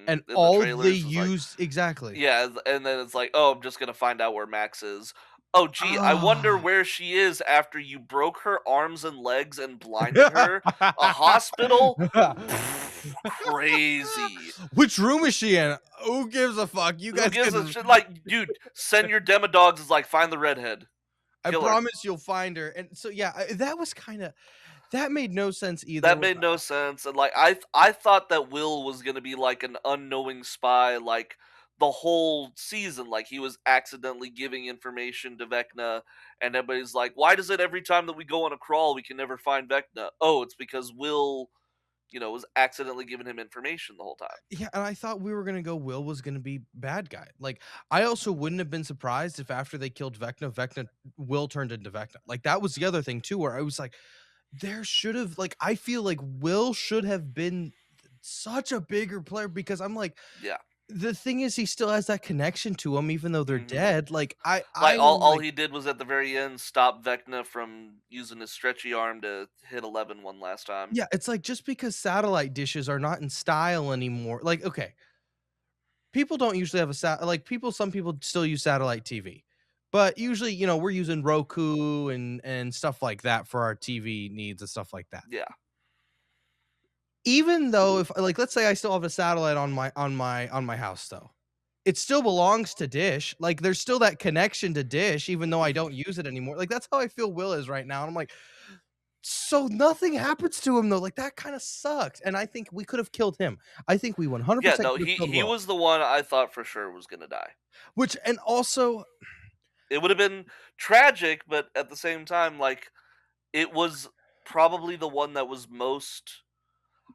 S1: and
S2: In the
S1: all they
S2: trailers, it's like,
S1: used exactly.
S2: yeah, and then it's like, oh, I'm just gonna find out where Max is. Oh, gee, I wonder
S1: Ah.
S2: where she is after you broke her arms and legs and blinded her. A hospital? Crazy.
S1: Which room is she in? Who gives a fuck? You
S2: Who
S1: guys
S2: gives a
S1: can.
S2: shit? Like, dude, send your Demodogs is like, find the redhead,
S1: I
S2: kill her.
S1: promise you'll find her. And so yeah, that was kind of that made no sense either.
S2: That made no sense, and like I thought that Will was gonna be like an unknowing spy, like the whole season, like he was accidentally giving information to Vecna, and everybody's like, "Why does it every time that we go on a crawl we can never find Vecna?" Oh, it's because Will, was accidentally giving him information the whole time.
S1: Yeah, and I thought we were gonna go Will was gonna be bad guy. Like, I also wouldn't have been surprised if after they killed Vecna, Vecna Will turned into Vecna. Like, that was the other thing too, where I was like, there should have like I feel like Will should have been such a bigger player because I'm like,
S2: Yeah.
S1: the thing is he still has that connection to him even though they're
S2: hmm
S1: dead. Like, I
S2: Like all
S1: am
S2: all
S1: like,
S2: he did was at the very end stop Vecna from using his stretchy arm to hit 11 one last time.
S1: yeah, it's like just because satellite dishes are not in style anymore. Like, okay, people don't usually have a like people some people still use satellite TV. But usually, we're using Roku and stuff like that for our TV needs and stuff like that.
S2: Yeah.
S1: Even though if like let's say I still have a satellite on my house though. It still belongs to Dish. Like there's still that connection to Dish even though I don't use it anymore. Like that's how I feel Will is right now. And I'm like, so nothing happens to him though. Like that kind of sucks. And I think we could have killed him. I think we
S2: Yeah,
S1: 100%
S2: no,
S1: could have killed
S2: he
S1: Will.
S2: was the one I thought for sure was gonna die.
S1: Which and also
S2: It would have been tragic, but at the same time, like it was probably the one that was most,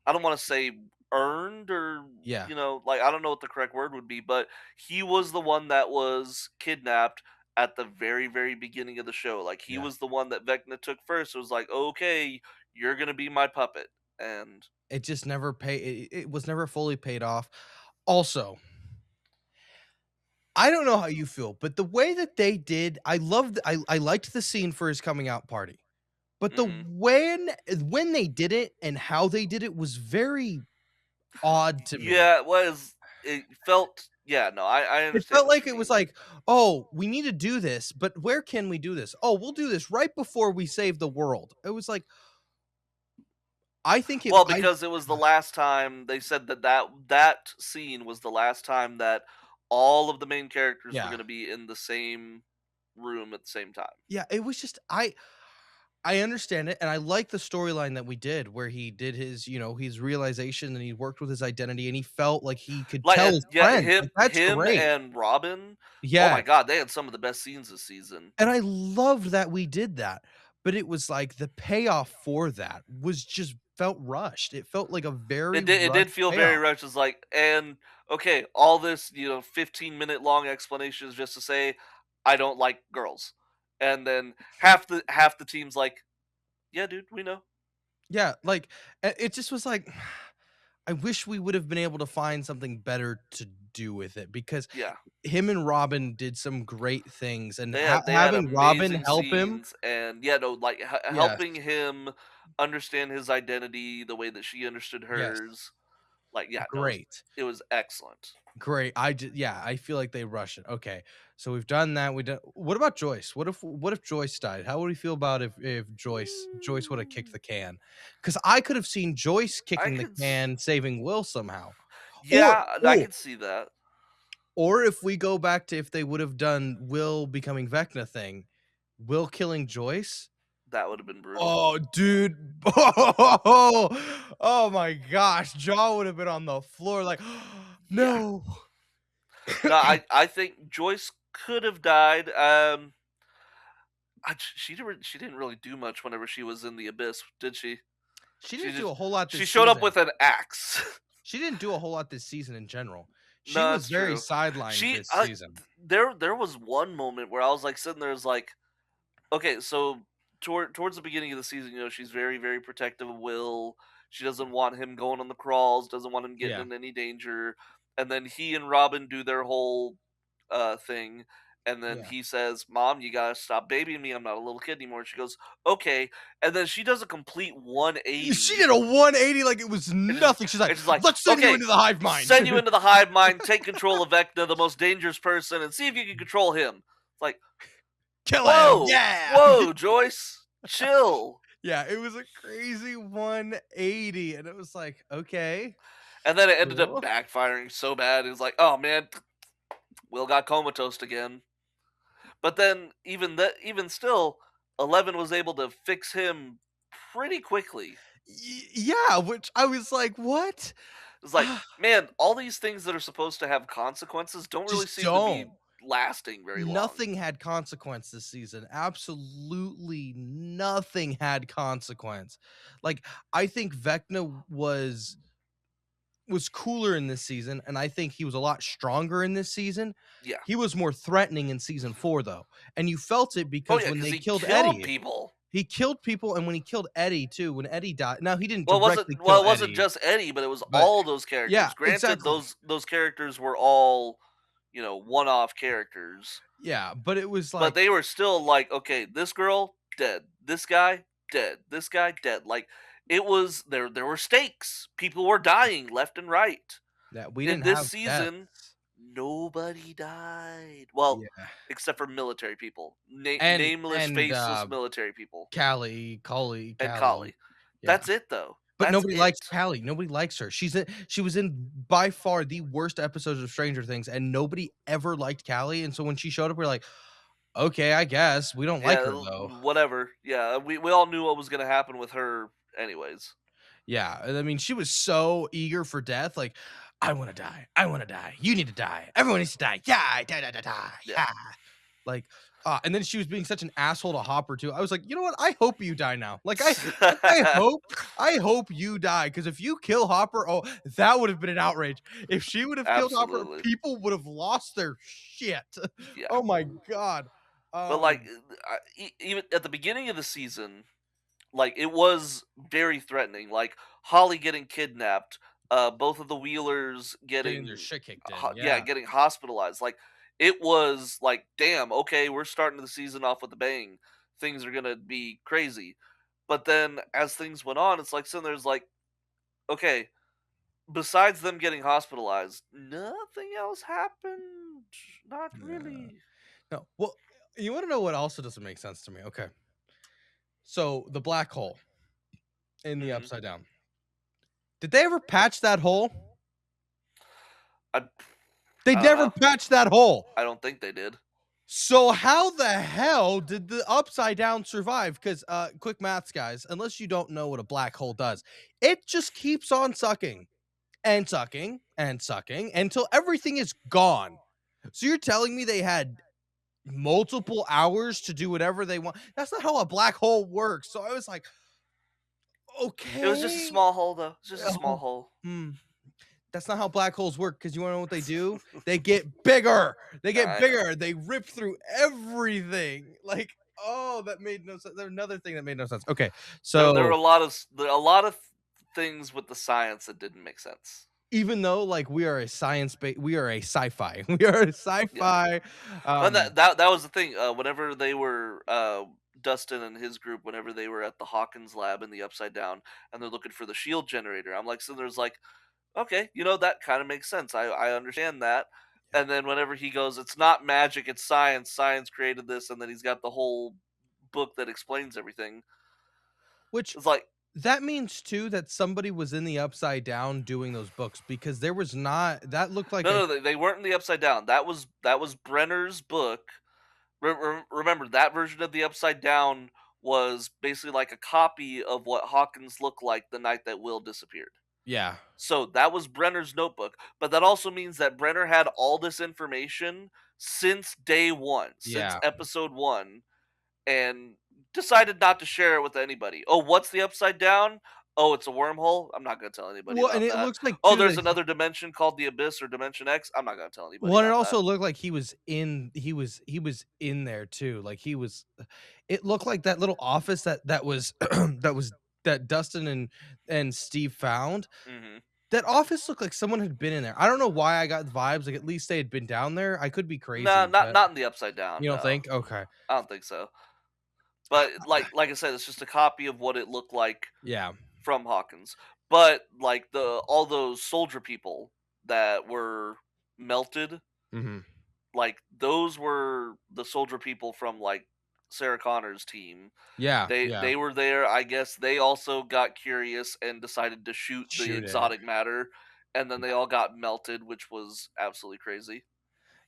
S2: I don't want to say earned, or
S1: yeah,
S2: like I don't know what the correct word would be, but he was the one that was kidnapped at the very very beginning of the show. Like he
S1: yeah.
S2: was the one that Vecna took first. It was like, okay, you're gonna be my puppet, and
S1: It just never it was never fully paid off. Also, I don't know how you feel, but the way that they did, I liked the scene for his coming out party. But the
S2: mhm.
S1: when they did it and how they did it was very odd to me.
S2: Yeah, it was. It felt. Yeah, no, I
S1: It
S2: understand
S1: felt
S2: what you
S1: like it was
S2: mean.
S1: like, "Oh, we need to do this, but where can we do this? Oh, we'll do this right before we save the world." It was like, I think it
S2: Well,
S1: I
S2: because it was the last time they said that scene was the last time that all of the main characters were
S1: yeah.
S2: gonna be in the same room at the same time.
S1: Yeah, it was just I understand it, and I like the storyline that we did where he did his realization and he worked with his identity and he felt like he could
S2: Like,
S1: tell
S2: and
S1: his
S2: yeah,
S1: friends,
S2: him
S1: like, that's
S2: him
S1: great.
S2: and Robin, oh
S1: Yeah,
S2: my god, they had some of the best scenes this season.
S1: and I loved that we did that, but it was like the payoff for that was just felt rushed. It felt like a very
S2: It did
S1: rushed
S2: feel very
S1: payoff.
S2: rushed. It's like, and okay, all this 15-minute long explanation is just to say I don't like girls, and then half the team's like, yeah, dude, we know.
S1: Yeah, like, it just was like, I wish we would have been able to find something better to do with it because
S2: Yeah,
S1: him and Robin did some great things, and
S2: they had
S1: having Robin
S2: amazing
S1: help him.
S2: scenes, and yeah, no, like
S1: Yes,
S2: helping him understand his identity the way that she understood
S1: yes,
S2: hers. Like, yeah, no,
S1: great.
S2: it was excellent.
S1: Great. Yeah, I feel like they rush it. Okay. So we've done that. We done What about Joyce? What if Joyce died? How would we feel about if Joyce would have kicked
S2: Mm,
S1: the can? Cuz I could have seen Joyce
S2: I
S1: kicking the
S2: could,
S1: can saving Will somehow. Or
S2: yeah, I
S1: or
S2: could see that.
S1: or if we go back to if they would have done Will becoming Vecna thing, Will killing Joyce.
S2: That would have been brutal.
S1: Oh, dude. Oh my gosh. Jaw would have been on the floor like,
S2: Yeah.
S1: no.
S2: No, I think Joyce could have died. She didn't really do much whenever she was in the abyss, did she?
S1: She
S2: She
S1: didn't do
S2: just
S1: a whole lot
S2: she
S1: this
S2: showed up
S1: season.
S2: with an axe.
S1: She didn't do a whole lot this season in general. She
S2: No,
S1: was
S2: that's
S1: very
S2: true.
S1: sidelined
S2: She
S1: this season.
S2: there was one moment where I was like sitting there, is like, okay, so towards the beginning of the season, she's very, very protective of Will. She doesn't want him going on the crawls, doesn't want him getting
S1: Yeah,
S2: in any danger. And then he and Robin do their whole thing. And then
S1: yeah.
S2: he says, "Mom, you gotta stop babying me. I'm not a little kid anymore." She goes, "Okay." And then she does a complete
S1: She
S2: 180.
S1: did a 180 like it was
S2: It's just,
S1: nothing. She's like,
S2: it's just like,
S1: "Let's send you
S2: okay,
S1: into the hive mind."
S2: send you into the hive mind, take control of Vecna, the most dangerous person, and see if you can control him. It's like,
S1: Kill him.
S2: whoa,
S1: Yeah.
S2: whoa, Joyce, chill.
S1: Yeah, it was a crazy 180 and it was like, "Okay,
S2: And then it ended up
S1: cool."
S2: backfiring so bad. It was like, oh man, Will got comatose again. But then even still, 11 was able to fix him pretty quickly.
S1: Yeah, which I was like, "What?"
S2: It's like, man, all these things that are supposed to have consequences don't really
S1: Just
S2: seem to be
S1: don't.
S2: lasting very long.
S1: Nothing had consequence this season. Absolutely nothing had consequence. Like, I think Vecna was cooler in this season, and I think he was a lot stronger in this season.
S2: Yeah.
S1: He was more threatening in season 4 though, and you felt it
S2: Oh
S1: because
S2: yeah,
S1: when
S2: because
S1: they
S2: he
S1: killed
S2: killed
S1: Eddie,
S2: people.
S1: he killed people, and when he killed Eddie too, when Eddie died, now he didn't
S2: Well, it wasn't
S1: directly
S2: well,
S1: kill
S2: it wasn't
S1: Eddie,
S2: just Eddie, but it was
S1: but
S2: all those
S1: yeah,
S2: characters. Granted,
S1: exactly.
S2: those characters were all, one-off characters,
S1: Yeah, but it was
S2: but
S1: like
S2: they were still like, okay, this girl dead, this guy dead, this guy dead. Like, it was there were stakes. People were dying left and right.
S1: that we
S2: In
S1: didn't
S2: this
S1: have
S2: season,
S1: deaths.
S2: nobody died. Well,
S1: Yeah.
S2: except for military people,
S1: And
S2: nameless,
S1: and,
S2: faceless military people,
S1: Callie,
S2: and Kali.
S1: yeah.
S2: That's it, though.
S1: But
S2: That's
S1: nobody
S2: it.
S1: likes Callie, nobody likes her. She was in by far the worst episodes of Stranger Things, and nobody ever liked Callie, and so when she showed up, we're like, "Okay, I guess. We don't like
S2: Yeah,
S1: her, though."
S2: whatever. Yeah, we all knew what was gonna happen with her anyways.
S1: Yeah, and I mean, she was so eager for death, like, "I wanna die. I wanna die. You need to die. Everyone needs to die. Yeah, die, die, die, die.
S2: Yeah.
S1: Yeah." Like, and then she was being such an asshole to Hopper too. I was like, "You know what? I hope you die now." Like, I hope you die because if you kill Hopper, oh, that would have been an outrage. If she would have killed Hopper,
S2: Absolutely.
S1: people would have lost their shit.
S2: Yeah.
S1: Oh my god.
S2: But, like,
S1: Um,
S2: even at the beginning of the season, like, it was very threatening, like, Holly getting kidnapped, both of the Wheelers
S1: Getting their
S2: getting
S1: shit kicked in,
S2: yeah,
S1: yeah.
S2: getting hospitalized, like, it was like, "Damn, okay, we're starting the season off with a bang. Things are gonna be crazy." But then as things went on, it's like sitting there's like, "Okay, besides them getting hospitalized, nothing else happened. Not
S1: Yeah.
S2: really."
S1: No, well, you wanna know what also doesn't make sense to me? Okay. So, the black hole in the
S2: Mhm.
S1: Upside Down. Did they ever patch that hole?
S2: I
S1: They
S2: I don't
S1: never
S2: know.
S1: patched that hole.
S2: I don't think they did.
S1: So how the hell did the Upside Down survive? Because, quick maths, guys, unless you don't know what a black hole does, it just keeps on sucking and sucking and sucking until everything is gone. So you're telling me they had multiple hours to do whatever they want. That's not how a black hole works. So I was like,
S2: It was just a
S1: okay.
S2: small hole, though. It's just a small
S1: Oh,
S2: hole.
S1: hmm. That's not how black holes work. Because you want to know what they do? They get bigger. They get
S2: I know.
S1: bigger. They rip through everything. Like, oh, that made no sense. There's another thing that made no sense. Okay,
S2: There were
S1: so
S2: a lot of things with the science that didn't make sense.
S1: even though like we are a sci-fi. We are a
S2: Yeah.
S1: sci-fi.
S2: And
S1: Um,
S2: that was the thing. Whenever they were Dustin and his group, whenever they were at the Hawkins lab in the Upside Down, and they're looking for the shield generator, I'm like, so there's like, okay, that kind of makes sense. I understand that.
S1: yeah.
S2: And then whenever he goes, it's not magic, it's science. Science created this, and then he's got the whole book that explains everything.
S1: Which
S2: It's like,
S1: that means too that somebody was in the upside down doing those books because there was not that looked like
S2: no,
S1: a
S2: no, they weren't in the Upside Down. That was Brenner's book. Remember that version of the Upside Down was basically like a copy of what Hawkins looked like the night that Will disappeared.
S1: yeah,
S2: So that was Brenner's notebook, but that also means that Brenner had all this information since day one, since
S1: yeah.
S2: episode one, and decided not to share it with anybody. Oh, what's the Upside Down? Oh, it's a wormhole. I'm not going to tell anybody
S1: Well, and
S2: about
S1: it
S2: that.
S1: looks like
S2: Oh,
S1: too
S2: there's
S1: that
S2: another dimension called the Abyss or Dimension X. I'm not going to tell anybody
S1: well, and it
S2: about that.
S1: also looked like he was in there too. Like he was it looked like that little office that was that Dustin and Steve found.
S2: Hmm.
S1: That office looked like someone had been in there. I don't know why I got vibes, like, at least they had been down there. I could be
S2: No,
S1: crazy,
S2: not
S1: but
S2: not in the Upside Down.
S1: you don't
S2: No,
S1: think? Okay.
S2: I don't think so. But like I said, it's just a copy of what it looked like
S1: Yeah.
S2: from Hawkins. But like the all those soldier people that were melted,
S1: Mhm.
S2: like those were the soldier people from like Sarah Connor's team.
S1: Yeah,
S2: They
S1: yeah.
S2: were there. I guess they also got curious and decided to shoot the
S1: Shoot it.
S2: exotic matter, and then they all got melted, which was absolutely crazy.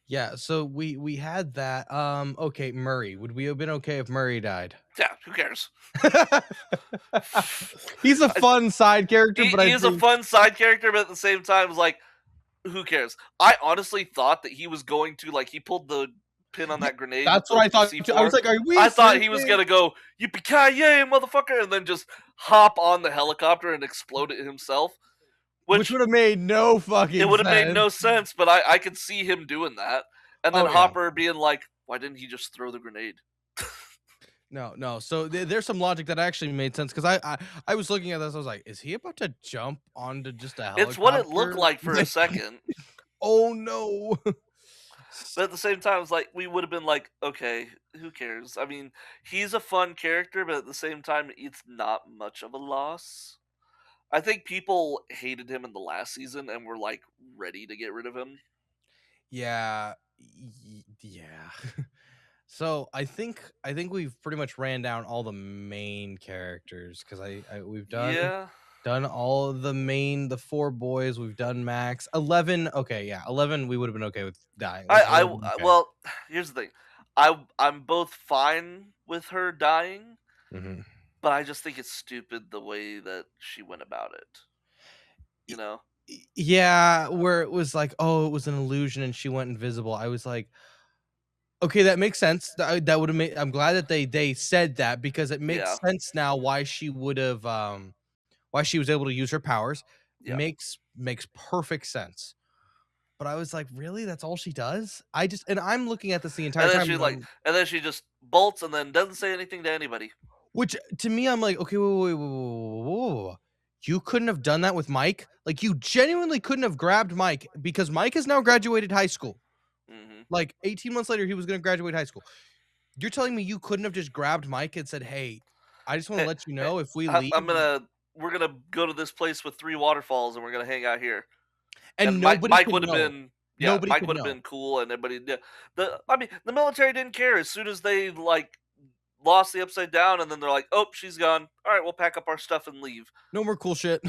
S1: Yeah, so we had that, okay, Murray. Would we have been okay if Murray died?
S2: Yeah, who cares?
S1: He's a
S2: I,
S1: fun side character, but I
S2: he is a
S1: think
S2: fun side character, but at the same time, it's like, who cares? I honestly thought that he was going to like he pulled the pin on
S1: yeah,
S2: that grenade with
S1: that's what I
S2: the
S1: thought too. I
S2: C4.
S1: was like, "Are we
S2: I thought he was
S1: serious?"
S2: gonna go yippee ki yay motherfucker, and then just hop on the helicopter and explode it himself.
S1: Which
S2: Which
S1: would have made no
S2: it
S1: fucking
S2: would have made
S1: sense.
S2: no sense, but I could see him doing that, and then
S1: Oh, yeah.
S2: Hopper being like, "Why didn't he just throw the grenade?"
S1: No, no. So there's some logic that actually made sense because I was looking at this. I was like, is he about to jump onto just a
S2: It's what it looked
S1: helicopter?
S2: like for a second,
S1: Oh no.
S2: but at the same time, it's like we would have been like, "Okay, who cares?" I mean, he's a fun character, but at the same time, it's not much of a loss. I think people hated him in the last season and were like ready to get rid of him.
S1: Yeah. Yeah. So I think we've pretty much ran down all the main characters because I we've
S2: Yeah,
S1: done all of the four boys. We've done Max 11. Okay, yeah, 11. We would have been okay with dying. Like that would have been okay.
S2: well, here's the thing. I'm both fine with her dying,
S1: Mhm.
S2: but I just think it's stupid the way that she went about it. You know?
S1: Yeah, where it was like, oh, it was an illusion and she went invisible. I was like, okay, that makes sense. That would have made. I'm glad that they said that because it
S2: Yeah,
S1: makes sense now why she would have why she was able to use her powers.
S2: yeah.
S1: Makes perfect sense. But I was like, really? That's all she does? I just and I'm looking at this the entire time and I'm
S2: And then she just bolts and then doesn't say anything to anybody.
S1: which to me I'm like, okay, wait. You couldn't have done that with Mike? Like you genuinely couldn't have grabbed Mike because Mike has now graduated high school.
S2: Hmm.
S1: Like 18 months later, he was going to graduate high school. You're telling me you couldn't have just grabbed Mike and said, "Hey, I just want to
S2: Hey,
S1: let you
S2: hey,
S1: know if we leave,"
S2: we're gonna go to this place with three waterfalls and we're gonna hang out here.
S1: and
S2: And
S1: nobody
S2: Mike
S1: could
S2: would have
S1: know.
S2: been yeah,
S1: Nobody
S2: Mike
S1: could
S2: would have
S1: know.
S2: been cool and everybody yeah. I mean, the military didn't care as soon as they like lost the upside down and then they're like, "Oh, she's gone. All right, we'll pack up our stuff and leave."
S1: No more cool shit.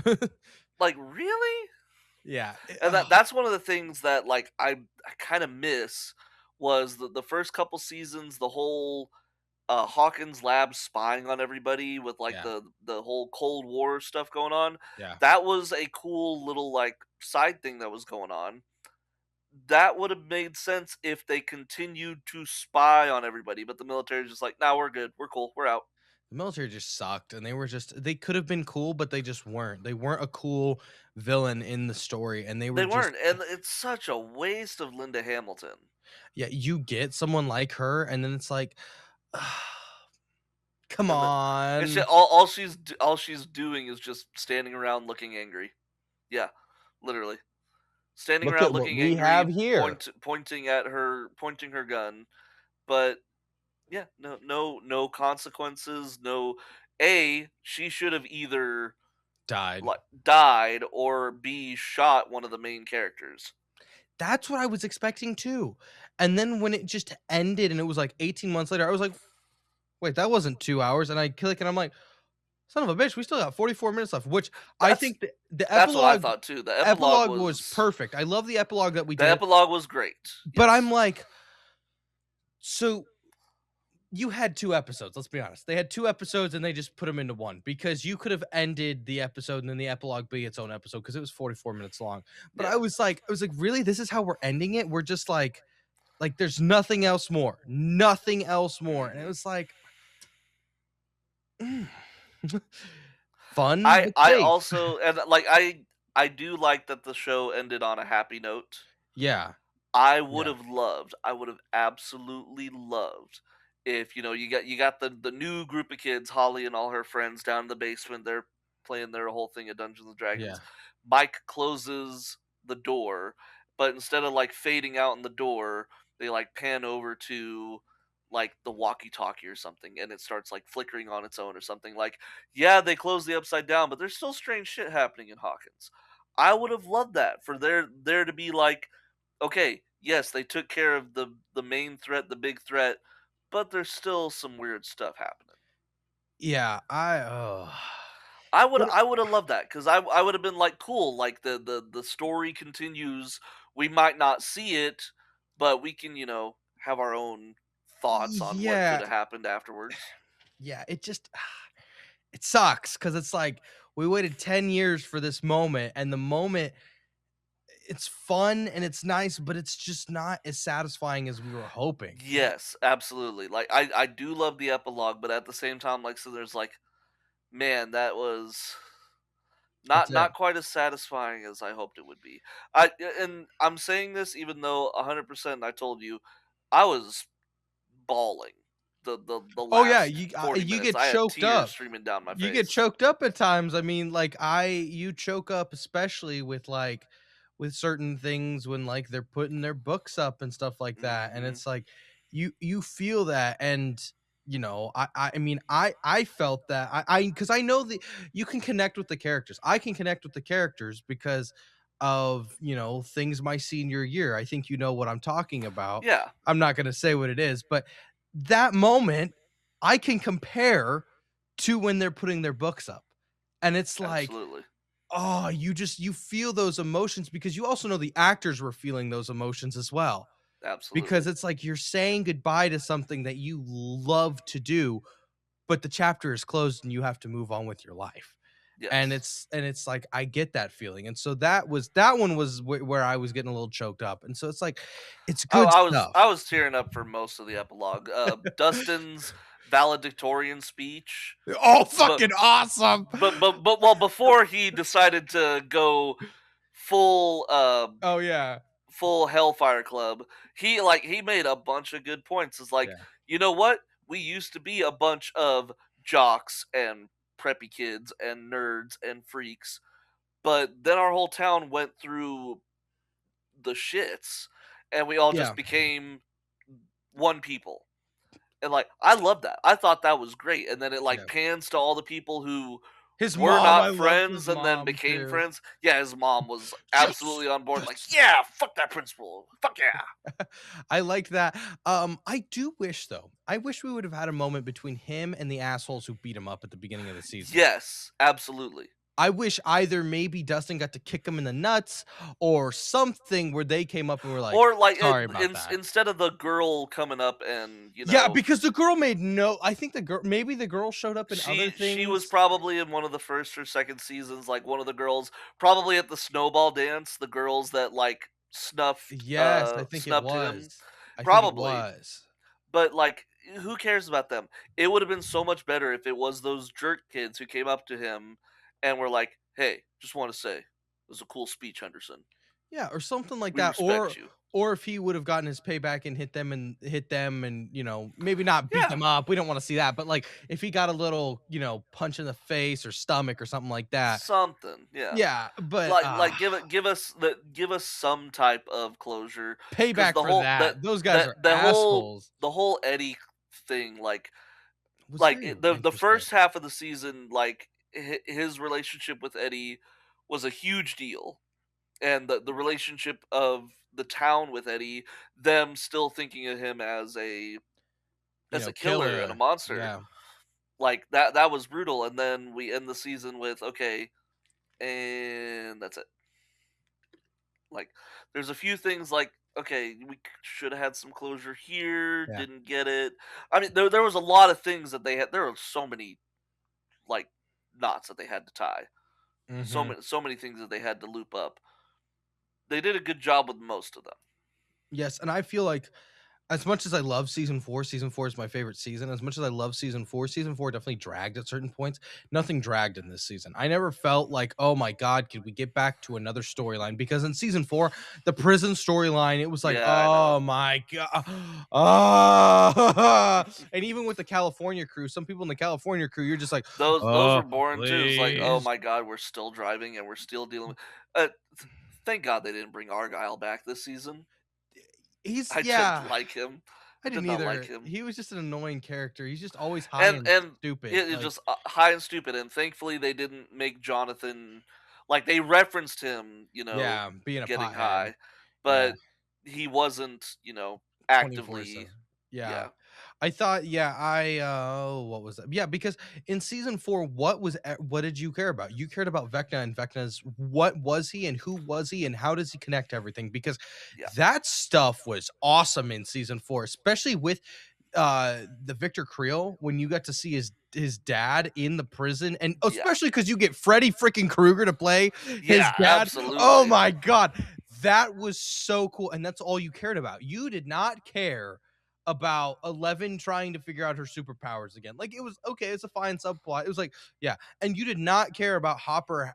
S2: Like, really?
S1: Yeah.
S2: And that's one of the things that like I kind of miss was the first couple seasons, the whole Hawkins lab spying on everybody with like
S1: Yeah.
S2: the whole Cold War stuff going on.
S1: Yeah.
S2: That was a cool little like side thing that was going on. that would have made sense if they continued to spy on everybody, but the military's just like, "Nah, we're good. We're cool. We're out."
S1: The military just sucked, and they could have been cool, but they just weren't. They weren't a cool villain in the story, and they were
S2: They
S1: just
S2: weren't, and it's such a waste of Linda Hamilton.
S1: yeah, you get someone like her, and then it's like, come
S2: And then it's
S1: on.
S2: just, all she's doing is just standing around looking angry. Yeah, literally. Standing
S1: Look
S2: around
S1: at what
S2: looking
S1: we have
S2: angry,
S1: here.
S2: pointing her gun, but yeah, no consequences, no. She should have either,
S1: Died.
S2: like, died, or B, shot one of the main characters.
S1: That's what I was expecting too. And then when it just ended and it was like 18 months later, I was like, wait, that wasn't 2 hours. And I click and I'm like, son of a bitch, we still got 44 minutes left, which I
S2: That's
S1: think the
S2: that's what I thought too.
S1: epilogue was perfect. I love the epilogue that we
S2: The
S1: did,
S2: epilogue was great.
S1: but I'm
S2: Yes.
S1: like, so you had 2 episodes, let's be honest. They had 2 episodes and they just put them into 1 because you could have ended the episode and then the epilogue be its own episode because it was 44 minutes long. But
S2: Yeah.
S1: I was like, "Really? This is how we're ending it? We're just like there's nothing else more. Nothing else more." And it
S2: Mhm.
S1: was like, mm. Fun but
S2: I
S1: safe.
S2: also, and, like, I do like that the show ended on a happy note.
S1: Yeah, yeah,
S2: I would have absolutely loved if, you got the new group of kids, Holly and all her friends down in the basement. They're playing their whole thing of Dungeons and Dragons.
S1: yeah,
S2: Mike closes the door, but instead of like fading out in the door, they like pan over to like the walkie-talkie or something, and it starts like flickering on its own or something. Like, yeah, they closed the upside down, but there's still strange shit happening in Hawkins. I would have loved that for there to be like, okay, yes, they took care of the main threat, the big threat, but there's still some weird stuff happening.
S1: yeah, what
S2: I would have loved that because I would have been like, cool, like the story continues. We might not see it, but we can, have our own thoughts on what could
S1: yeah,
S2: have happened afterwards.
S1: yeah, it just it sucks because it's like we waited 10 years for this moment, and the moment it's fun and it's nice, but it's just not as satisfying as we were hoping.
S2: Yes, absolutely. Like, I do love the epilogue, but at the same time, like, so there's like, man, that was
S1: It's a
S2: not quite as satisfying as I hoped it would be. And I'm saying this even though 100% I told you I was bawling the
S1: Oh, yeah,
S2: last 40
S1: you
S2: minutes.
S1: get
S2: I had
S1: choked
S2: tears
S1: up.
S2: streaming down my
S1: You get
S2: face.
S1: choked up at times. I mean, like, you choke up especially with, like with certain things when, like, they're putting their books up and stuff like that, and
S2: Mhm.
S1: it's like, you feel that, and, I mean, I felt that. Because I know that you can connect with the characters. I can connect with the characters because of, things my senior year. I think you know what I'm talking about.
S2: Yeah,
S1: I'm not gonna say what it is, but that moment, I can compare to when they're putting their books up. And it's like,
S2: absolutely.
S1: oh, you feel those emotions because you also know the actors were feeling those emotions as well.
S2: Absolutely.
S1: Because it's like you're saying goodbye to something that you love to do, but the chapter is closed and you have to move on with your life. And
S2: Yes.
S1: it's like I get that feeling. And so that one was where I was getting a little choked up. And so it's like it's good stuff.
S2: I was tearing up for most of the epilogue. Dustin's valedictorian speech,
S1: Oh,
S2: but
S1: fucking awesome.
S2: well, before he decided to go full
S1: Oh yeah.
S2: full Hellfire Club, he made a bunch of good points. It's like,
S1: Yeah.
S2: you know what? We used to be a bunch of jocks and preppy kids and nerds and freaks, but then our whole town went through the shits, and we all
S1: Yeah.
S2: just became one people. And like, I love that. I thought that was great. And then it like
S1: Yeah.
S2: pans to all the people who
S1: His
S2: were
S1: mom, I
S2: not
S1: loved
S2: friends
S1: his
S2: and then
S1: mom
S2: became
S1: too.
S2: friends. Yeah, his mom was
S1: Yes.
S2: absolutely on board. Like,
S1: Yes.
S2: yeah, fuck that principal. Fuck yeah.
S1: I liked that. I do wish though. I wish we would have had a moment between him and the assholes who beat him up at the beginning of the season.
S2: Yes, absolutely.
S1: I wish either maybe Dustin got to kick him in the nuts or something where they came up and were like,
S2: Or like,
S1: "Sorry about that."
S2: instead of the girl coming up and
S1: Yeah, because the girl made no I think the girl showed up in other
S2: she was
S1: things.
S2: probably in one of the first or second seasons, like one of the girls, probably at the snowball dance. The girls that like
S1: Yes, I think it
S2: snubbed
S1: was.
S2: him?
S1: I think it
S2: Probably,
S1: was.
S2: but, like, who cares about them? It would have been so much better if it was those jerk kids who came up to him and were like, "Hey, just wanna say, it was a cool speech, Henderson.
S1: Yeah, or something like
S2: We
S1: that,
S2: respect you."
S1: or if he would have gotten his payback and hit them and, maybe not beat
S2: Yeah,
S1: them up, we don't wanna see that, but, like, if he got a little, punch in the face or stomach or something like that.
S2: something, yeah.
S1: Yeah, but,
S2: Like, give us some type of closure, because
S1: payback
S2: the
S1: for
S2: whole
S1: that, those guys
S2: that
S1: are
S2: the whole
S1: assholes.
S2: the whole Eddie thing,
S1: Was very
S2: the
S1: interesting.
S2: first half of the season, like, his relationship with Eddie was a huge deal, and the relationship of the town with Eddie, them still thinking of him as a killer and a
S1: Killer.
S2: monster,
S1: Yeah.
S2: like, that was brutal, and then we end the season with, "Okay, and that's it." Like, there's a few things like, okay, we should have had some closure here,
S1: Yeah.
S2: didn't get it. I mean, there was a lot of things that they had. There were so many like knots that they had to tie.
S1: Mhm.
S2: So many things that they had to loop up. They did a good job with most of them.
S1: Yes, and I feel like as much as I love season 4 is my favorite season. As much as I love season 4 definitely dragged at certain points. Nothing dragged in this season. I never felt like, oh my god, could we get back to another storyline? Because in season 4, the prison storyline, it was like,
S2: Yeah, I know.
S1: oh my god, ah, and even with the California crew, some people in the California crew, you're just like,
S2: Those
S1: oh
S2: were boring too. It's like, oh
S1: please.
S2: my god, we're still driving and we're still dealing with. Thank God they didn't bring Argyle back this season.
S1: He's
S2: I didn't
S1: yeah.
S2: like him.
S1: I
S2: Did
S1: didn't
S2: not like
S1: either.
S2: him.
S1: He was just an annoying character. He's just always high
S2: and
S1: and
S2: and
S1: stupid.
S2: it is
S1: Like,
S2: just high and stupid, and thankfully they didn't make Jonathan, like, they referenced him,
S1: yeah, being a
S2: getting
S1: pothead.
S2: high,
S1: Yeah.
S2: but he wasn't,
S1: 24/7.
S2: actively.
S1: Yeah.
S2: Yeah,
S1: I thought yeah, what was that? Yeah, because in season 4, what did you care about? You cared about Vecna and Vecna's what was he and who was he and how does he connect to everything? Because
S2: yeah,
S1: that stuff was awesome in season 4, especially with the Victor Creel when you got to see his dad in the prison, and
S2: yeah,
S1: especially because you get Freddy freaking Krueger to play his
S2: yeah,
S1: dad. Oh
S2: absolutely.
S1: my god, that was so cool, and that's all you cared about. You did not care about 11 trying to figure out her superpowers again. Like, it was okay, it's a fine subplot. It was like, yeah, and you did not care about Hopper.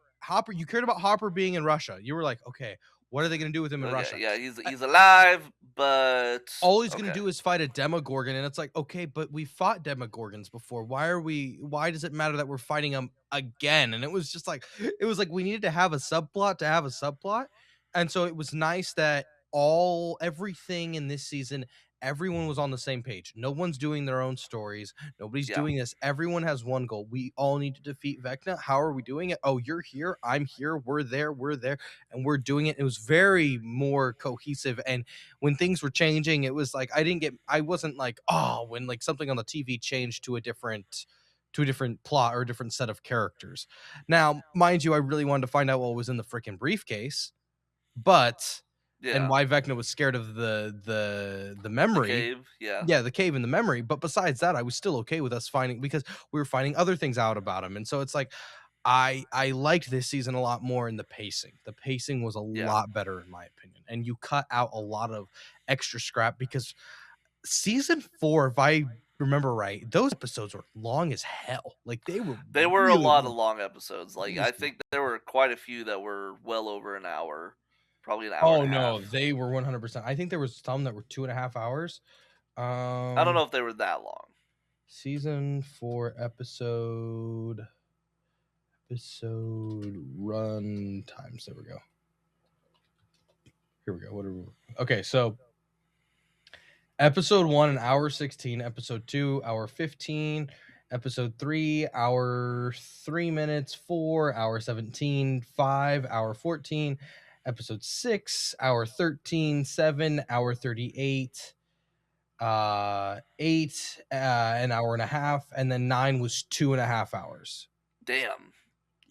S1: You cared about Hopper being in Russia. You were like, okay, what are they going to do with him in
S2: Okay,
S1: Russia?
S2: yeah, he's alive, but
S1: All he's gonna
S2: okay,
S1: do is fight a Demogorgon, and it's like, okay, but we fought Demogorgons before. Why does it matter that we're fighting them again? And it was like we needed to have a subplot to have a subplot. And so it was nice that everything in this season, everyone was on the same page. No one's doing their own stories. Nobody's
S2: yeah,
S1: doing this. Everyone has one goal. We all need to defeat Vecna. How are we doing it? Oh, you're here. I'm here. We're there, and we're doing it. It was very more cohesive, and when things were changing, it was like I wasn't like, oh, when like something on the TV changed to a different plot or a different set of characters. Now, mind you, I really wanted to find out what was in the freaking briefcase, but and
S2: yeah.
S1: why Vecna was scared of the
S2: The
S1: memory.
S2: cave, yeah,
S1: Yeah, the cave in the memory. But besides that, I was still okay with us finding because we were finding other things out about him. And so it's like I liked this season a lot more in the pacing. The pacing was a
S2: yeah.
S1: lot better in my opinion, and you cut out a lot of extra scrap because season 4, if I remember right, those episodes were long as hell. Like, they were
S2: They were a
S1: really
S2: lot of
S1: long.
S2: long episodes. Like,
S1: It was
S2: I think there were quite a few that were well over an hour, probably an hour and
S1: oh,
S2: a
S1: no,
S2: half.
S1: they were 100%. I think there was some that were 2.5 hours.
S2: I don't
S1: Um,
S2: know if they were that long.
S1: season 4 episode run times. There we go. Here we go. What are we Okay, so episode 1, an hour 16. Episode 2, hour 15. Episode 3, hour 3 minutes. 4, hour 17. 5, hour 14. Episode 6, hour 13. 7, hour 38. 8, an hour and a half. And then 9 was 2.5 hours.
S2: Damn.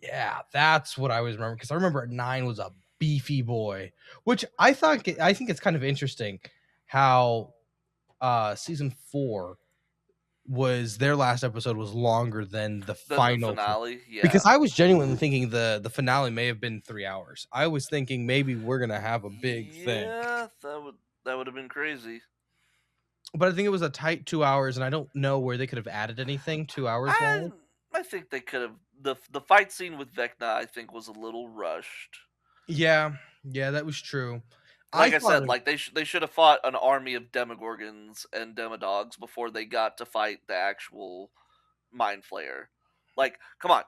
S1: Yeah, that's what I was remembering because I remember at 9 was a beefy boy, which I think it's kind of interesting how season 4 was their last episode was longer than the
S2: Then the
S1: final
S2: finale,
S1: because
S2: yeah.
S1: I was genuinely thinking the finale may have been 3 hours. I was thinking maybe we're gonna have a big thing,
S2: Yeah, that would have been crazy.
S1: but I think it was a tight 2 hours, and I don't know where they could have added anything 2 hours
S2: I
S1: long.
S2: I think they could have the fight scene with Vecna I think was a little rushed.
S1: Yeah, yeah, that was true. I
S2: Like I
S1: thought
S2: said,
S1: it
S2: like they should have fought an army of Demogorgons and Demodogs before they got to fight the actual Mind Flayer. Like, come on,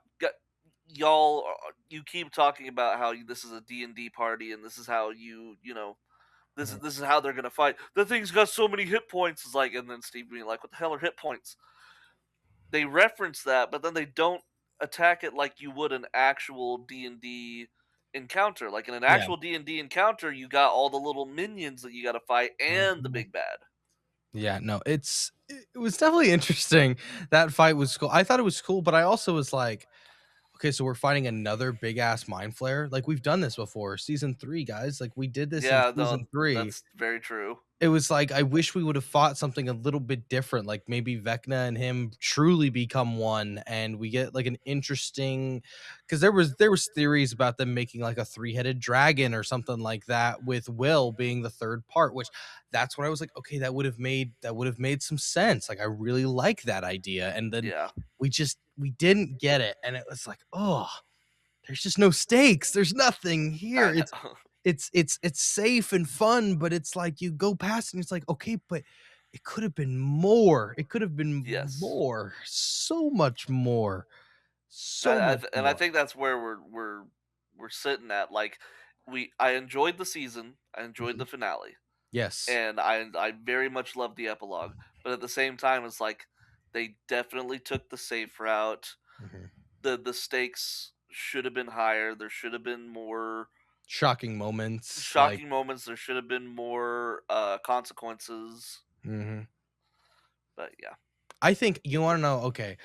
S2: y'all, you keep talking about how this is a D&D party and this is how you know
S1: Mhm,
S2: this is how they're gonna fight. The thing's got so many hit points. It's like, and then Steve being like, "What the hell are hit points?" They reference that, but then they don't attack it like you would an actual D&D encounter. Like in an
S1: yeah.
S2: actual D&D encounter, you got all the little minions that you got to fight and the
S1: Mhm.
S2: big bad.
S1: Yeah, no, it was definitely interesting. That fight was cool. I thought it was cool, but I also was like, "Okay, so we're fighting another big ass mind flare? Like, we've done this before. Season 3, guys. Like, we did this in
S2: Yeah,
S1: season
S2: no,
S1: 3."
S2: that's very true.
S1: It was like, I wish we would have fought something a little bit different, like maybe Vecna and him truly become one, and we get like an interesting because there was theories about them making like a three-headed dragon or something like that, with Will being the third part, which that's when I was like, okay, that would have made some sense. Like I really like that idea. And then
S2: Yeah,
S1: we didn't get it. And it was like, oh, there's just no stakes. There's nothing here.
S2: I
S1: It's
S2: know.
S1: it's it's it's safe and fun, but it's like you go past and it's like, okay, but it could have been more. It could have been
S2: Yes,
S1: more. So much more. So much
S2: and I
S1: more.
S2: think that's where we're sitting at. Like, I enjoyed the season, I enjoyed
S1: Mhm.
S2: the finale,
S1: Yes.
S2: and I very much love the epilogue. But at the same time, it's like they definitely took the safe route.
S1: Mhm.
S2: The stakes should have been higher. There should have been more
S1: Shocking moments, like
S2: shocking moments. There should have been more consequences.
S1: mhm.
S2: But yeah,
S1: I think you wanna know, okay,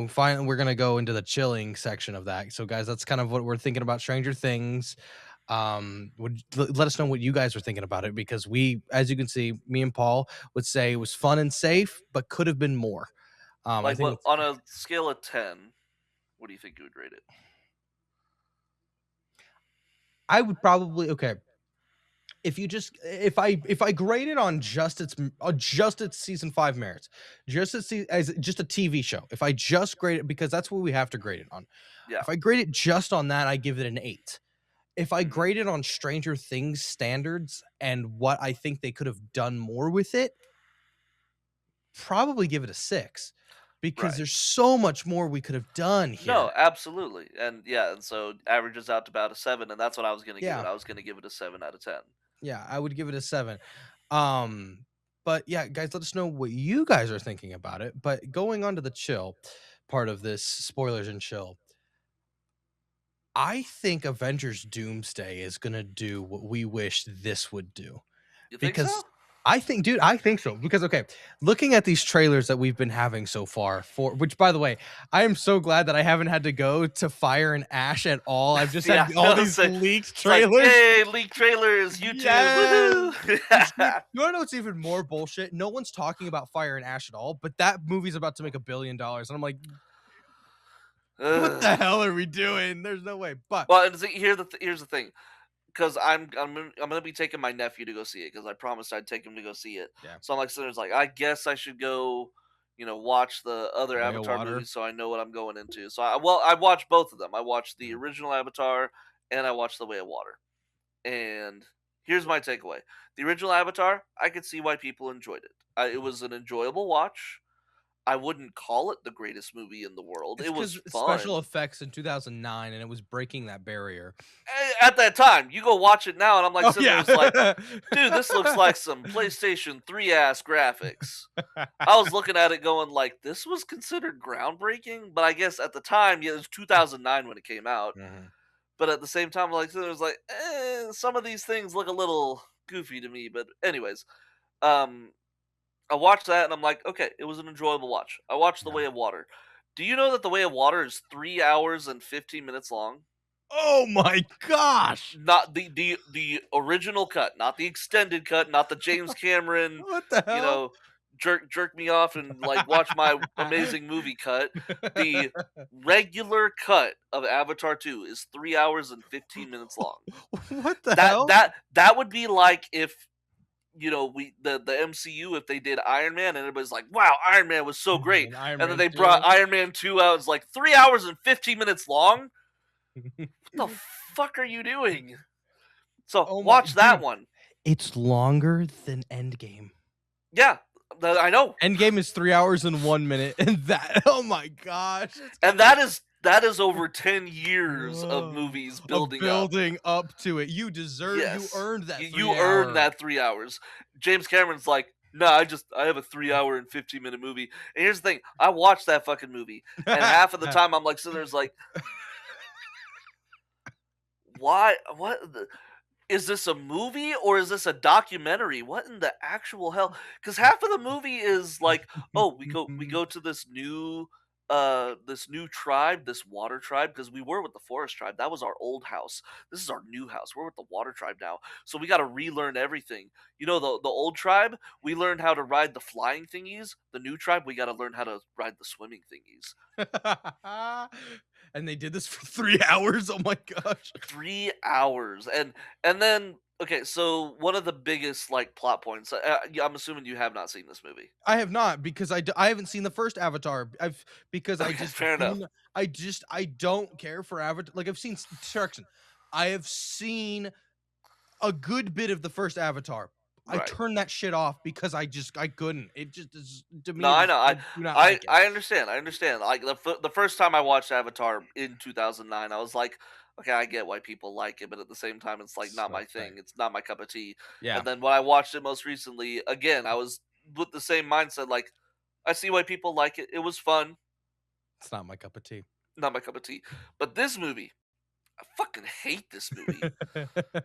S1: finally we're gonna go into the chilling section of that. So guys, that's kind of what we're thinking about Stranger Things. Let us know what you guys are thinking about it, because we, as you can see, me and Paul would say it was fun and safe, but could have been more. I
S2: like
S1: think
S2: what
S1: that's
S2: on a scale of 10, what do you think you would rate it?
S1: I would probably okay. If I grade it on just its season 5 merits, as just a TV show, if I just grade it, because that's what we have to grade it on.
S2: Yeah.
S1: If I grade it just on that, I give it an 8. If I
S2: Hmm.
S1: grade it on Stranger Things standards and what I think they could have done more with it, probably give it a 6, because
S2: Right.
S1: there's so much more we could have done here.
S2: No, absolutely. And yeah, and so averages out to about a 7, and that's what I was going to give it.
S1: Yeah,
S2: I was going to give it a 7 out of 10.
S1: yeah, I would give it a 7. Um, but yeah, guys, let us know what you guys are thinking about it. But going on to the chill part of this, spoilers and chill, I think Avengers Doomsday is gonna do what we wish this would do.
S2: You think
S1: Because
S2: so?
S1: I think so. Because okay, looking at these trailers that we've been having so far, for which by the way, I am so glad that I haven't had to go to Fire and Ash at all. I've just
S2: Yeah,
S1: had all
S2: I was
S1: these
S2: saying,
S1: leaked
S2: it's like,
S1: trailers.
S2: yay, leak trailers, YouTube,
S1: Yes. Which you
S2: woohoo!
S1: wanna know what's even more bullshit? No one's talking about Fire and Ash at all, but that movie's about to make $1 billion, and I'm like, "What the
S2: Ugh.
S1: hell are we doing? There's no way." But
S2: Well, and see, here's the thing, because I'm gonna be taking my nephew to go see it because I promised I'd take him to go see it.
S1: yeah,
S2: So I'm like, so there's like, I guess I should go, watch the other
S1: Way of
S2: Avatar
S1: Water.
S2: movies so I know what I'm going into. So I watched both of them. I watched the
S1: Mhm,
S2: original Avatar and I watched The Way of Water. And here's my takeaway: the original Avatar, I could see why people enjoyed it. It was an enjoyable watch. I wouldn't call it the greatest movie in the world.
S1: It's
S2: It was
S1: because special
S2: fun.
S1: effects in 2009, and it was breaking that barrier.
S2: At that time, you go watch it now, and I'm like
S1: Oh,
S2: sitting there,
S1: yeah.
S2: it's like, dude, this looks like some PlayStation 3 ass graphics. I was looking at it going like, this was considered groundbreaking, but I guess at the time, yeah, it was 2009 when it came out.
S1: Mhm,
S2: But at the same time, like, it was like, some of these things look a little goofy to me. But anyways, um, I watched that, and I'm like, okay, it was an enjoyable watch. I watched The
S1: yeah.
S2: Way of Water. Do you know that The Way of Water is 3 hours and 15 minutes long?
S1: Oh my gosh!
S2: Not the original cut, not the extended cut, not the James Cameron,
S1: What the
S2: you
S1: hell?
S2: know, jerk me off and like watch my amazing movie cut, the regular cut of Avatar 2 is 3 hours and 15 minutes long.
S1: What the
S2: That
S1: hell?
S2: that that would be like if the MCU, if they did Iron Man and everybody's like, "Wow, Iron Man was so great,"
S1: And Iron
S2: and then
S1: Man
S2: they brought
S1: 2.
S2: Iron Man 2 out, it's like 3 hours and 15 minutes long. What the fuck are you doing? So
S1: Oh my
S2: watch that
S1: dude,
S2: one.
S1: it's longer than Endgame.
S2: Yeah, I know.
S1: Endgame is 3 hours and 1 minute, and that oh my gosh, it's
S2: And that is over 10 years of
S1: ugh,
S2: movies
S1: of
S2: building up.
S1: building up to it. You
S2: Yes.
S1: earned that
S2: You
S1: 3
S2: earned
S1: hour.
S2: that 3 hours. James Cameron's like, "No, I have a 3 hour and 15-minute movie." And here's the thing, I watched that fucking movie, and half of the time I'm like sitting there's like, "Why what the is this a movie or is this a documentary? What in the actual hell?" Because half of the movie is like, "Oh, we go to this new tribe, this water tribe, because we were with the forest tribe. That was our old house. This is our new house. We're with the water tribe now. So we got to relearn everything. The old tribe, we learned how to ride the flying thingies. The new tribe, we got to learn how to ride the swimming thingies."
S1: And they did this for 3 hours? Oh my gosh.
S2: 3 hours, and then okay, so one of the biggest like plot points. Yeah, I'm assuming you have not seen this movie.
S1: I have not because I haven't seen the first Avatar. I've because I
S2: Okay,
S1: just
S2: fair
S1: do
S2: enough.
S1: not I don't care for Avatar. Like, I've seen correction. I have seen a good bit of the first Avatar. I
S2: Right.
S1: turned that shit off because I couldn't. It just is to
S2: No,
S1: me, it
S2: I
S1: is
S2: know.
S1: I
S2: I
S1: do not
S2: I
S1: like it.
S2: I understand. I understand. Like the first time I watched Avatar in 2009, I was like, okay, I get why people like it, but at the same time, it's like not my thing.
S1: Suspect.
S2: It's not my cup of tea.
S1: Yeah,
S2: And then when I watched it most recently, again, I was with the same mindset. Like, I see why people like it. It was fun.
S1: it's not my cup of tea.
S2: Not my cup of tea. But this movie, I fucking hate this movie.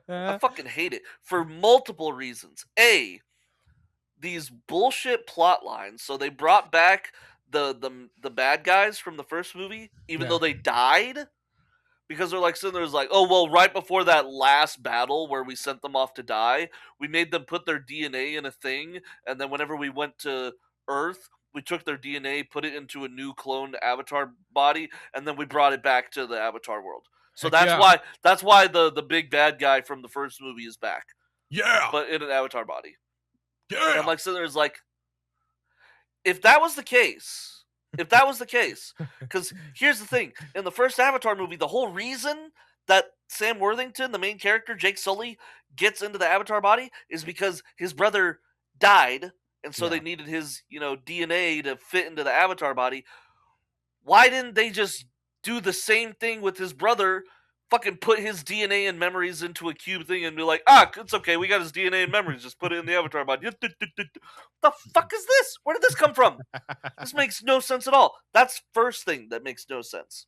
S2: I fucking hate it for multiple reasons. A, these bullshit plot lines. So they brought back the bad guys from the first movie, even
S1: Yeah.
S2: though they died, because they're like sitting there's like, oh well, right before that last battle where we sent them off to die, we made them put their DNA in a thing, and then whenever we went to Earth, we took their DNA, put it into a new cloned Avatar body, and then we brought it back to the Avatar world. So
S1: Heck
S2: that's
S1: yeah.
S2: why the big bad guy from the first movie is back,
S1: Yeah.
S2: but in an Avatar body. And I'm
S1: Yeah.
S2: like sitting there's like, if that was the case, if that was the case, because here's the thing: in the first Avatar movie, the whole reason that Sam Worthington, the main character, Jake Sully, gets into the Avatar body is because his brother died, and so they
S1: Yeah.
S2: needed his DNA to fit into the Avatar body. Why didn't they just do the same thing with his brother? Fucking put his DNA and memories into a cube thing and be like, it's okay, we got his DNA and memories, just put it in the Avatar body. The fuck is this? Where did this come from? This makes no sense at all. That's first thing that makes no sense.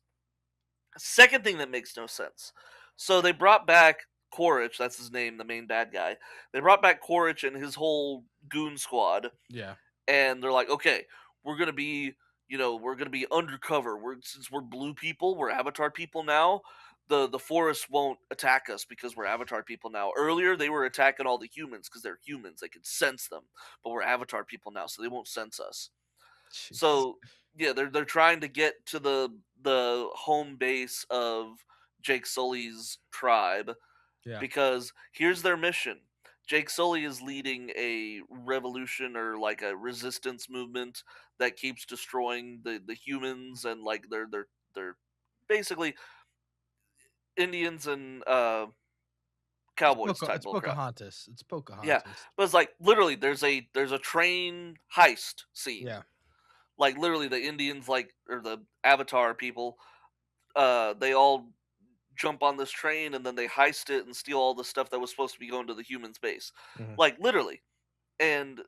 S2: Second thing that makes no sense. So they brought back Quaritch, that's his name, the main bad guy. They brought back Quaritch and his whole goon squad,
S1: Yeah.
S2: and they're like, okay, we're gonna be, we're gonna be undercover. Since we're blue people, we're Avatar people now. The forest won't attack us because we're Avatar people now. Earlier, they were attacking all the humans because they're humans; they could sense them. But we're Avatar people now, so they won't sense us.
S1: Jeez.
S2: So yeah, they're trying to get to the home base of Jake Sully's tribe,
S1: Yeah.
S2: because here's their mission. Jake Sully is leading a revolution or like a resistance movement that keeps destroying the humans, and like they're basically Indians and cowboys type
S1: It's
S2: bullcrap.
S1: Pocahontas. It's
S2: Yeah,
S1: Pocahontas.
S2: but it's like literally there's a train heist scene.
S1: Yeah.
S2: Like literally the Indians like or the Avatar people, they all jump on this train and then they heist it and steal all the stuff that was supposed to be going to the human space.
S1: Mhm.
S2: Like literally. And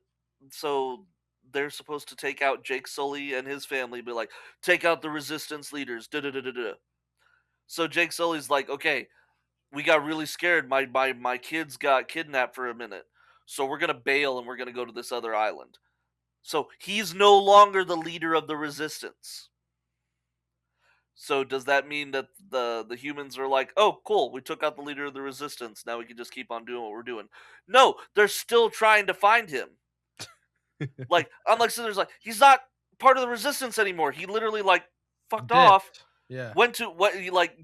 S2: so they're supposed to take out Jake Sully and his family, be like, take out the resistance leaders. Da da da da da. So Jake Sully's like, okay, we got really scared. My kids got kidnapped for a minute. So we're gonna bail and we're gonna go to this other island. So he's no longer the leader of the resistance. So does that mean that the humans are like, "Oh, cool, we took out the leader of the resistance. Now we can just keep on doing what we're doing." No, they're still trying to find him. Like, I'm like, so there's like, he's not part of the resistance anymore. He literally like fucked off,
S1: Dipped. Yeah.
S2: went to what he like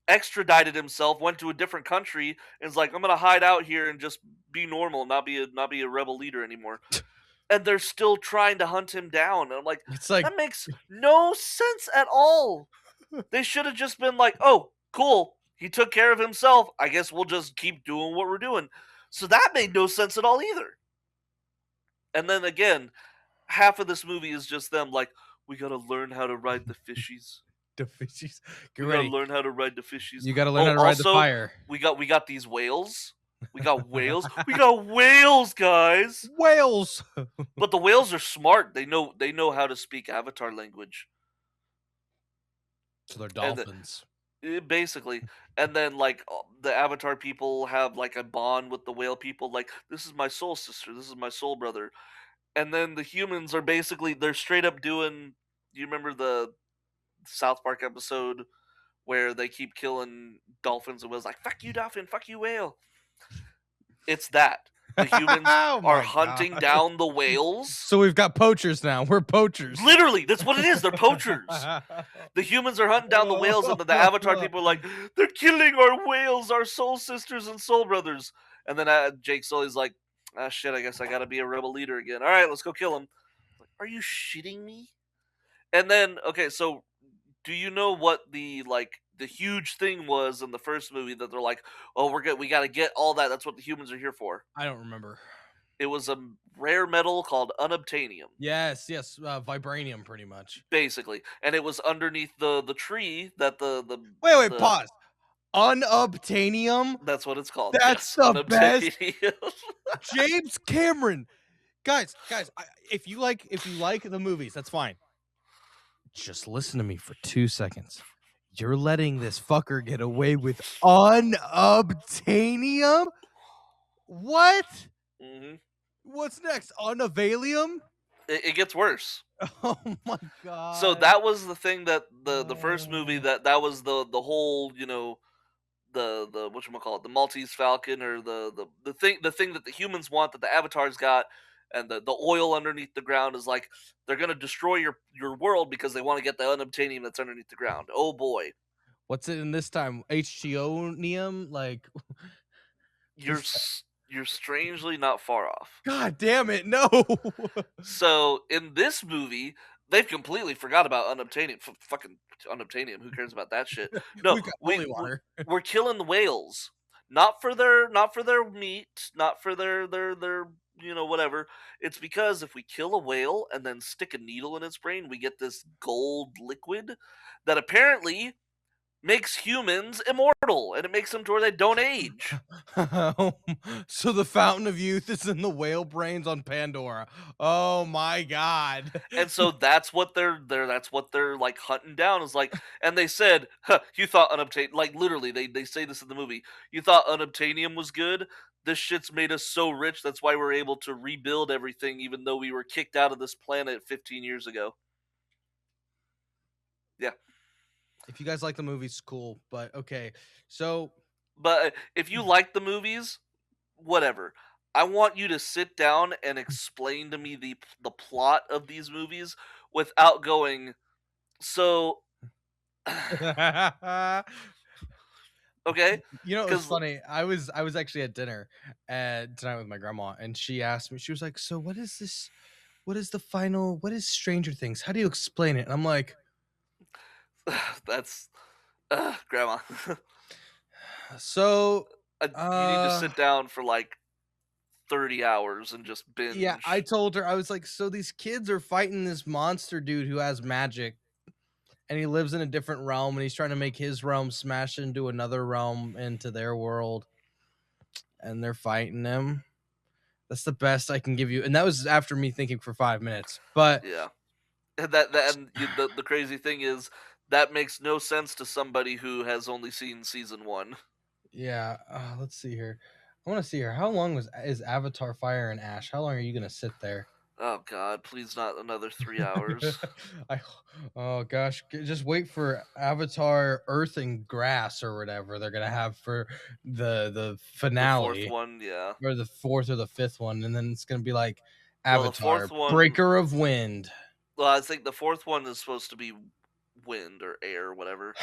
S2: extradited himself, went to a different country, and is like, I'm gonna hide out here and just be normal, not be a rebel leader anymore. And they're still trying to hunt him down. And I'm like,
S1: It's like
S2: that makes no sense at all. They should have just been like, oh, cool. He took care of himself. I guess we'll just keep doing what we're doing. So that made no sense at all either. And then again, half of this movie is just them like, we gotta learn how to ride the fishies.
S1: the fishies. Get
S2: We gotta
S1: ready.
S2: learn how to ride the fishies.
S1: You gotta learn
S2: Oh,
S1: how to ride the
S2: also,
S1: fire.
S2: we got these whales. We got whales. We got whales, guys.
S1: Whales.
S2: But the whales are smart. They know how to speak Avatar language.
S1: So they're
S2: And
S1: dolphins.
S2: basically, and then like the Avatar people have like a bond with the whale people. Like, this is my soul sister. This is my soul brother. And then the humans are basically they're straight up doing. Do you remember the South Park episode where they keep killing dolphins and was like, "Fuck you, dolphin! Fuck you, whale!" It's that the humans
S1: Oh
S2: are
S1: my
S2: hunting
S1: god.
S2: down the whales.
S1: So we've got poachers now. We're poachers.
S2: Literally, that's what it is. They're poachers. The humans are hunting down the whales, and then the Avatar people are like, "They're killing our whales, our soul sisters and soul brothers." And then Jake Sully's like, "Ah, shit. I guess I gotta be a rebel leader again. All right, let's go kill him." Like, are you shitting me? And then, okay, so do you know what the huge thing was in the first movie that they're like, "Oh, we're good. We got to get all that. That's what the humans are here for."
S1: I don't remember.
S2: It was a rare metal called unobtainium,
S1: Yes, yes, vibranium, pretty much.
S2: basically, and it was underneath the tree that
S1: Wait,
S2: the
S1: pause. Unobtainium?
S2: that's what it's called.
S1: That's
S2: Yes,
S1: the best.
S2: unobtainium.
S1: James Cameron. Guys, if you like the movies, that's fine. Just listen to me for 2 seconds. You're letting this fucker get away with unobtainium? What?
S2: hmm
S1: What's next? Unavalium?
S2: it gets worse.
S1: Oh my
S2: So
S1: god.
S2: that was the thing that the first movie
S1: Oh.
S2: that was the whole the whatchamacallit, the Maltese Falcon or the thing that the humans want that the avatars got, and the oil underneath the ground is like they're gonna destroy your world because they want to get the unobtainium that's underneath the ground. Oh boy,
S1: What's it in this time? HTOnium? Like, is
S2: you're strangely not far off.
S1: god damn it, no.
S2: So in this movie, they've completely forgot about unobtainium. Fucking unobtainium. Who cares about that shit? No,
S1: We've got holy water.
S2: we're killing the whales, not for their meat, not for their whatever. It's because if we kill a whale and then stick a needle in its brain, we get this gold liquid that apparently makes humans immortal, and it makes them to where they don't age.
S1: So the fountain of youth is in the whale brains on Pandora. Oh my god.
S2: And so that's what that's what they're like hunting down is like, and they said, huh, you thought unobtain like literally they say this in the movie. You thought unobtainium was good? This shit's made us so rich, that's why we're able to rebuild everything even though we were kicked out of this planet 15 years ago. Yeah.
S1: If you guys like the movies, cool. But okay. So
S2: But if you like the movies, whatever. I want you to sit down and explain to me the plot of these movies without going, so okay?
S1: you know, it was
S2: Because
S1: funny. I was actually at dinner tonight with my grandma, and she asked me, she was like, "So what is this? What is the final? What is Stranger Things? How do you explain it?" And I'm like,
S2: that's grandma.
S1: "So,
S2: You need to
S1: uh,
S2: sit down for like 30 hours and just
S1: yeah." I
S2: binge.
S1: told her, I was like, "So these kids are fighting this monster dude who has magic, and he lives in a different realm, and he's trying to make his realm smash into another realm into their world, and they're fighting him." That's the best I can give you. And that was after me thinking for 5 minutes. But
S2: Yeah. And the crazy thing is that makes no sense to somebody who has only seen season 1.
S1: yeah, let's see here. I want to see here. How long is Avatar Fire and Ash? How long are you gonna sit there?
S2: Oh god, please not another 3 hours.
S1: I oh gosh, just wait for Avatar Earth and Grass or whatever they're gonna have for the
S2: The fourth
S1: finale,
S2: one, yeah.
S1: or the fourth or the fifth one, and then it's gonna be like
S2: Well, the
S1: Avatar,
S2: fourth one,
S1: Breaker of Wind.
S2: well, I think the fourth one is supposed to be wind or air, whatever.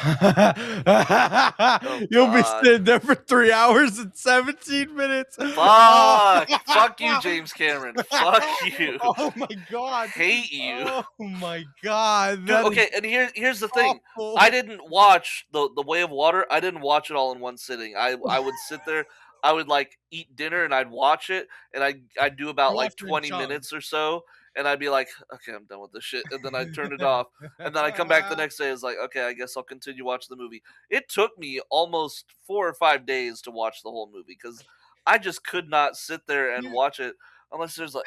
S2: Oh
S1: You'll be
S2: God.
S1: sitting there for 3 hours and 17 minutes.
S2: Fuck! Fuck you, James Cameron. Fuck you.
S1: Oh my god.
S2: Hate you.
S1: Oh my god,
S2: Dude,
S1: that is
S2: okay, and here's the thing. I
S1: awful.
S2: didn't watch the Way of Water. I didn't watch it all in one sitting. I would sit there, I would like eat dinner and I'd watch it and I'd do
S1: You
S2: about like
S1: watched it in
S2: 20
S1: chunks.
S2: minutes or so and I'd be like, "Okay, I'm done with this shit." And then I'd turn it off. And then I come back the next day, it's like, "Okay, I guess I'll continue watching the movie." It took me almost 4 or 5 days to watch the whole movie cuz I just could not sit there and watch it unless there's like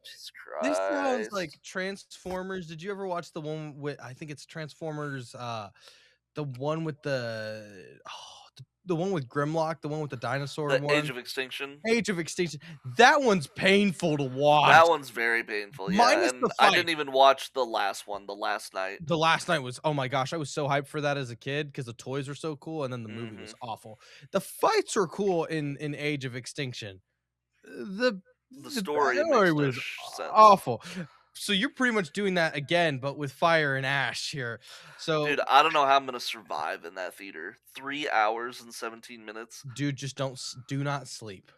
S2: Jesus
S1: This sounds
S2: Christ.
S1: like Transformers. Did you ever watch the one with, I think it's Transformers, the one with the one with Grimlock, the one with the dinosaur
S2: The Age
S1: one?
S2: of Extinction.
S1: Age of Extinction. That one's painful to watch.
S2: That one's very painful, yeah,
S1: Minus
S2: and
S1: the
S2: I
S1: fight.
S2: didn't even watch the last one, the last night.
S1: The last night was, oh my gosh, I was so hyped for that as a kid because the toys were so cool, and then the movie was
S2: Mhm.
S1: awful. The fights were cool in Age of Extinction. The
S2: The
S1: the
S2: story
S1: story
S2: makes no
S1: was
S2: sense.
S1: awful. So you're pretty much doing that again, but with fire and ash here.
S2: Dude,
S1: So,
S2: I don't know how I'm gonna survive in that theater. 3 hours and 17 minutes.
S1: dude, just do not sleep.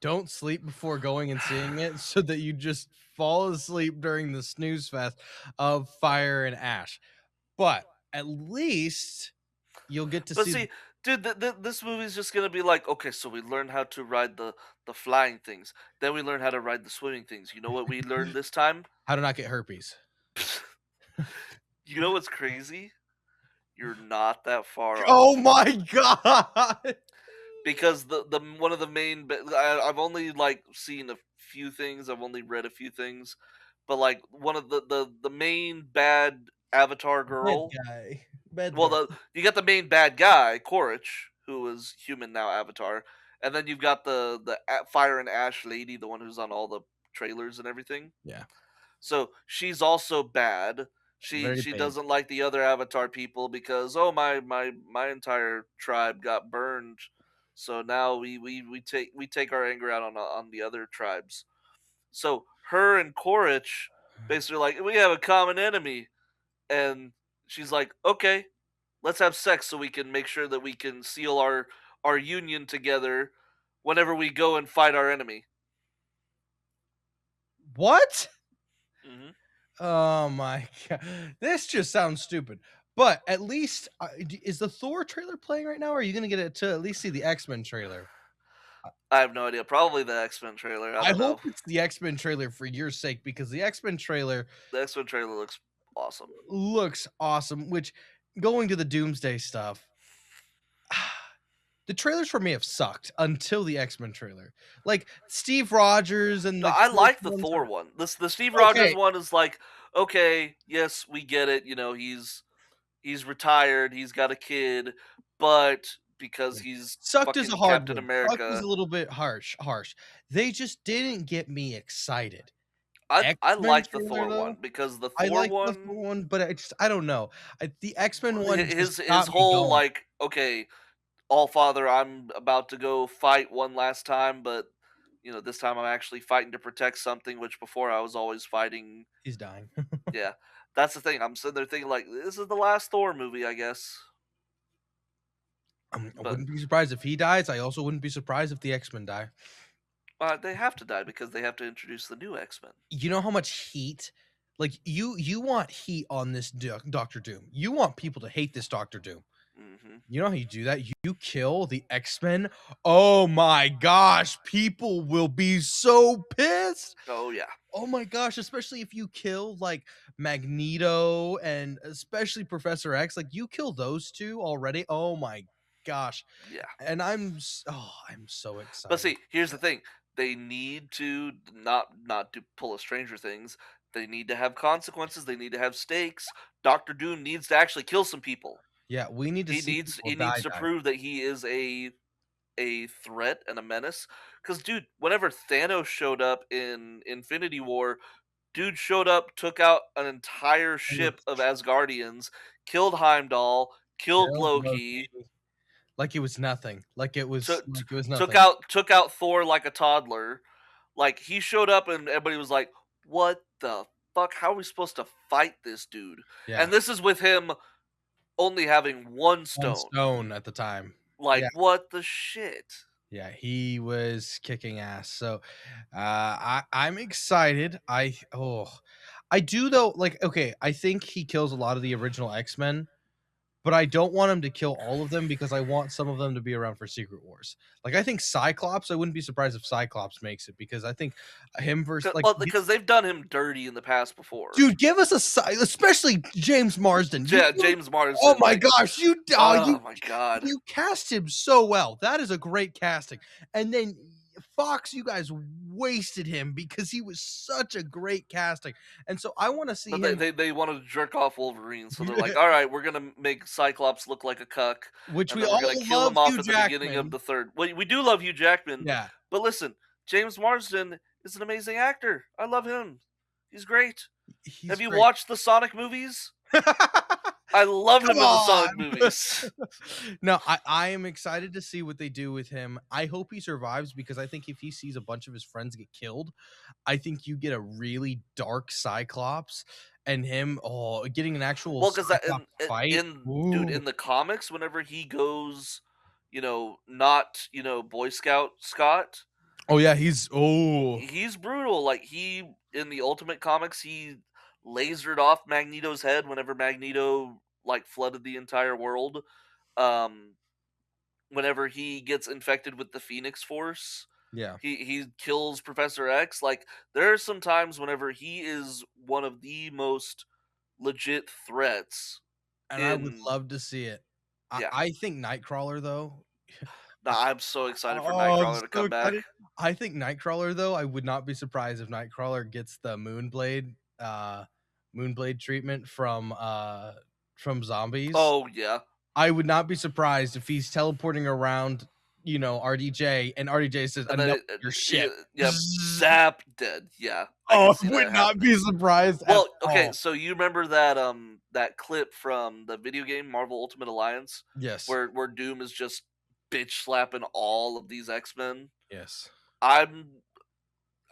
S1: Don't sleep before going and seeing it so that you just fall asleep during the snooze fest of fire and ash. But at least you'll get to
S2: But
S1: see.
S2: see, dude, this movie's just gonna be like, "Okay, so we learned how to ride the flying things, then we learned how to ride the swimming things. You know what we learned this time?"
S1: How to not get herpes.
S2: You know what's crazy? You're not that far
S1: Oh
S2: off.
S1: my god!
S2: Because the one of the main I've only like seen a few things. I've only read a few things, but like one of the main bad Avatar
S1: Bad
S2: girl.
S1: guy. Bad
S2: Well,
S1: girl.
S2: the you got the main bad guy, Korich, who is human now Avatar, and then you've got the Fire and Ash lady, the one who's on all the trailers and everything.
S1: Yeah,
S2: So she's also bad. She
S1: very
S2: she
S1: big.
S2: doesn't like the other Avatar people because oh my entire tribe got burned. So now we take our anger out on the other tribes. So her and Korich basically like we have a common enemy, and she's like, okay, let's have sex so we can make sure that we can seal our union together whenever we go and fight our enemy.
S1: What?
S2: Hmm.
S1: Oh my god. This just sounds stupid. But at least, is the Thor trailer playing right now, or are you gonna get it to at least see the X-Men trailer?
S2: I have no idea. Probably the X Men trailer. I
S1: I
S2: don't
S1: hope
S2: know.
S1: it's the X-Men trailer for your sake, because the X-Men trailer
S2: The X Men trailer looks awesome.
S1: looks awesome, which, going to the Doomsday stuff, the trailers for me have sucked until the X-Men trailer. Like, Steve Rogers and
S2: No,
S1: the
S2: I
S1: first
S2: like the
S1: ones
S2: Thor
S1: are
S2: one. The Steve Rogers
S1: okay.
S2: one is like, okay, yes, we get it. You know, he's retired, he's got a kid, but because he's
S1: Sucked is a
S2: fucking
S1: hard
S2: Captain
S1: word. Sucked is
S2: America,
S1: a little bit harsh. They just didn't get me excited.
S2: I
S1: X-Men
S2: like the
S1: trailer,
S2: Thor
S1: though,
S2: one because the
S1: I
S2: Thor
S1: like the Thor
S2: one,
S1: one, but I don't know. The X-Men one just
S2: his
S1: got me
S2: whole
S1: going.
S2: like, okay, All Father, I'm about to go fight one last time, but this time I'm actually fighting to protect something, which before I was always fighting.
S1: He's dying.
S2: Yeah, that's the thing. I'm sitting there thinking like, this is the last Thor movie, I guess.
S1: I
S2: But
S1: wouldn't be surprised if he dies. I also wouldn't be surprised if the X-Men die.
S2: they have to die because they have to introduce the new X Men.
S1: You know how much heat, like, you want heat on this Doctor Doom. You want people to hate this Doctor Doom.
S2: Hmm.
S1: You know how you do that? You kill the X-Men? Oh my gosh, people will be so pissed.
S2: Oh yeah,
S1: Oh my gosh, especially if you kill, like, Magneto and especially Professor X, like, you kill those 2 already, oh my gosh,
S2: yeah.
S1: and I'm so
S2: But
S1: excited.
S2: see, here's the thing: they need to not to pull a Stranger Things. They need to have consequences. They need to have stakes. Doctor Doom needs to actually kill some people.
S1: Yeah, we need to
S2: He
S1: see
S2: needs
S1: people
S2: he needs to
S1: die.
S2: prove that he is a threat and a menace. Because, dude, whenever Thanos showed up in Infinity War, dude showed up, took out an entire
S1: And the
S2: ship of Asgardians, killed Heimdall, killed
S1: killed
S2: Loki,
S1: Loki like it was nothing, like it was
S2: took
S1: like it was
S2: took
S1: nothing.
S2: out took out Thor like a toddler. Like, he showed up and everybody was like, "What the fuck? How are we supposed to fight this dude?"
S1: Yeah,
S2: And this is with him only having 1
S1: 1
S2: stone.
S1: stone at the time.
S2: Like,
S1: Yeah,
S2: what the shit?
S1: yeah, he was kicking ass. So, I'm excited. I do though. Like, okay, I think he kills a lot of the original X-Men, but I don't want him to kill all of them because I want some of them to be around for Secret Wars. Like, I think Cyclops. I wouldn't be surprised if Cyclops makes it because I think him versus
S2: 'Cau
S1: like,
S2: well, because they've done him dirty in the past before.
S1: dude, give us especially James Marsden.
S2: Yeah,
S1: You
S2: James
S1: oh
S2: Marsden,
S1: my
S2: like,
S1: gosh,
S2: oh my god.
S1: you cast him so well. That is a great casting. And then Fox, you guys wasted him because he was such a great casting. And so I want to see
S2: But they
S1: him,
S2: they wanted to jerk off Wolverine, so they're like, "Alright, we're gonna make Cyclops look like a cuck,
S1: which
S2: and
S1: we
S2: then we're
S1: all
S2: gonna kill
S1: love
S2: him off
S1: Hugh
S2: at the beginning of
S1: Jackman.
S2: the 3rd." We do love Hugh Jackman,
S1: Yeah,
S2: but listen, James Marsden is an amazing actor. I love him. He's great.
S1: he's
S2: Have you
S1: great.
S2: watched the Sonic movies? I love
S1: Come
S2: him in the
S1: on.
S2: Sonic movies.
S1: No, I am excited to see what they do with him. I hope he survives because I think if he sees a bunch of his friends get killed, I think you get a really dark Cyclops and him getting an actual
S2: Well, 'cause that
S1: Cyclops fight.
S2: dude,
S1: Ooh.
S2: in the comics, whenever he goes, not, Boy Scout Scott,
S1: Oh, yeah, he's
S2: he's brutal. Like, he in the Ultimate Comics, he lasered off Magneto's head whenever Magneto, like, flooded the entire world. Um, Whenever he gets infected with the Phoenix Force,
S1: yeah,
S2: he kills Professor X. Like, there are some times whenever he is one of the most legit threats
S1: and I would
S2: in
S1: love to see it. I
S2: yeah.
S1: I think Nightcrawler, though,
S2: No, I'm so excited for
S1: I'm
S2: Nightcrawler to
S1: so
S2: come back.
S1: excited. I think Nightcrawler, though, I would not be surprised if Nightcrawler gets the Moonblade treatment from Zombies.
S2: Oh, yeah.
S1: I would not be surprised if he's teleporting around, RDJ, and RDJ says,
S2: And then
S1: "Enough of your shit."
S2: yeah, zap, dead. Yeah, I
S1: Oh,
S2: can
S1: I
S2: see
S1: would
S2: that
S1: not
S2: happening.
S1: be surprised at
S2: Well, okay,
S1: all.
S2: so you remember that, that clip from the video game Marvel Ultimate Alliance
S1: Yes.
S2: where Doom is just bitch slapping all of these X-Men?
S1: Yes.
S2: I'm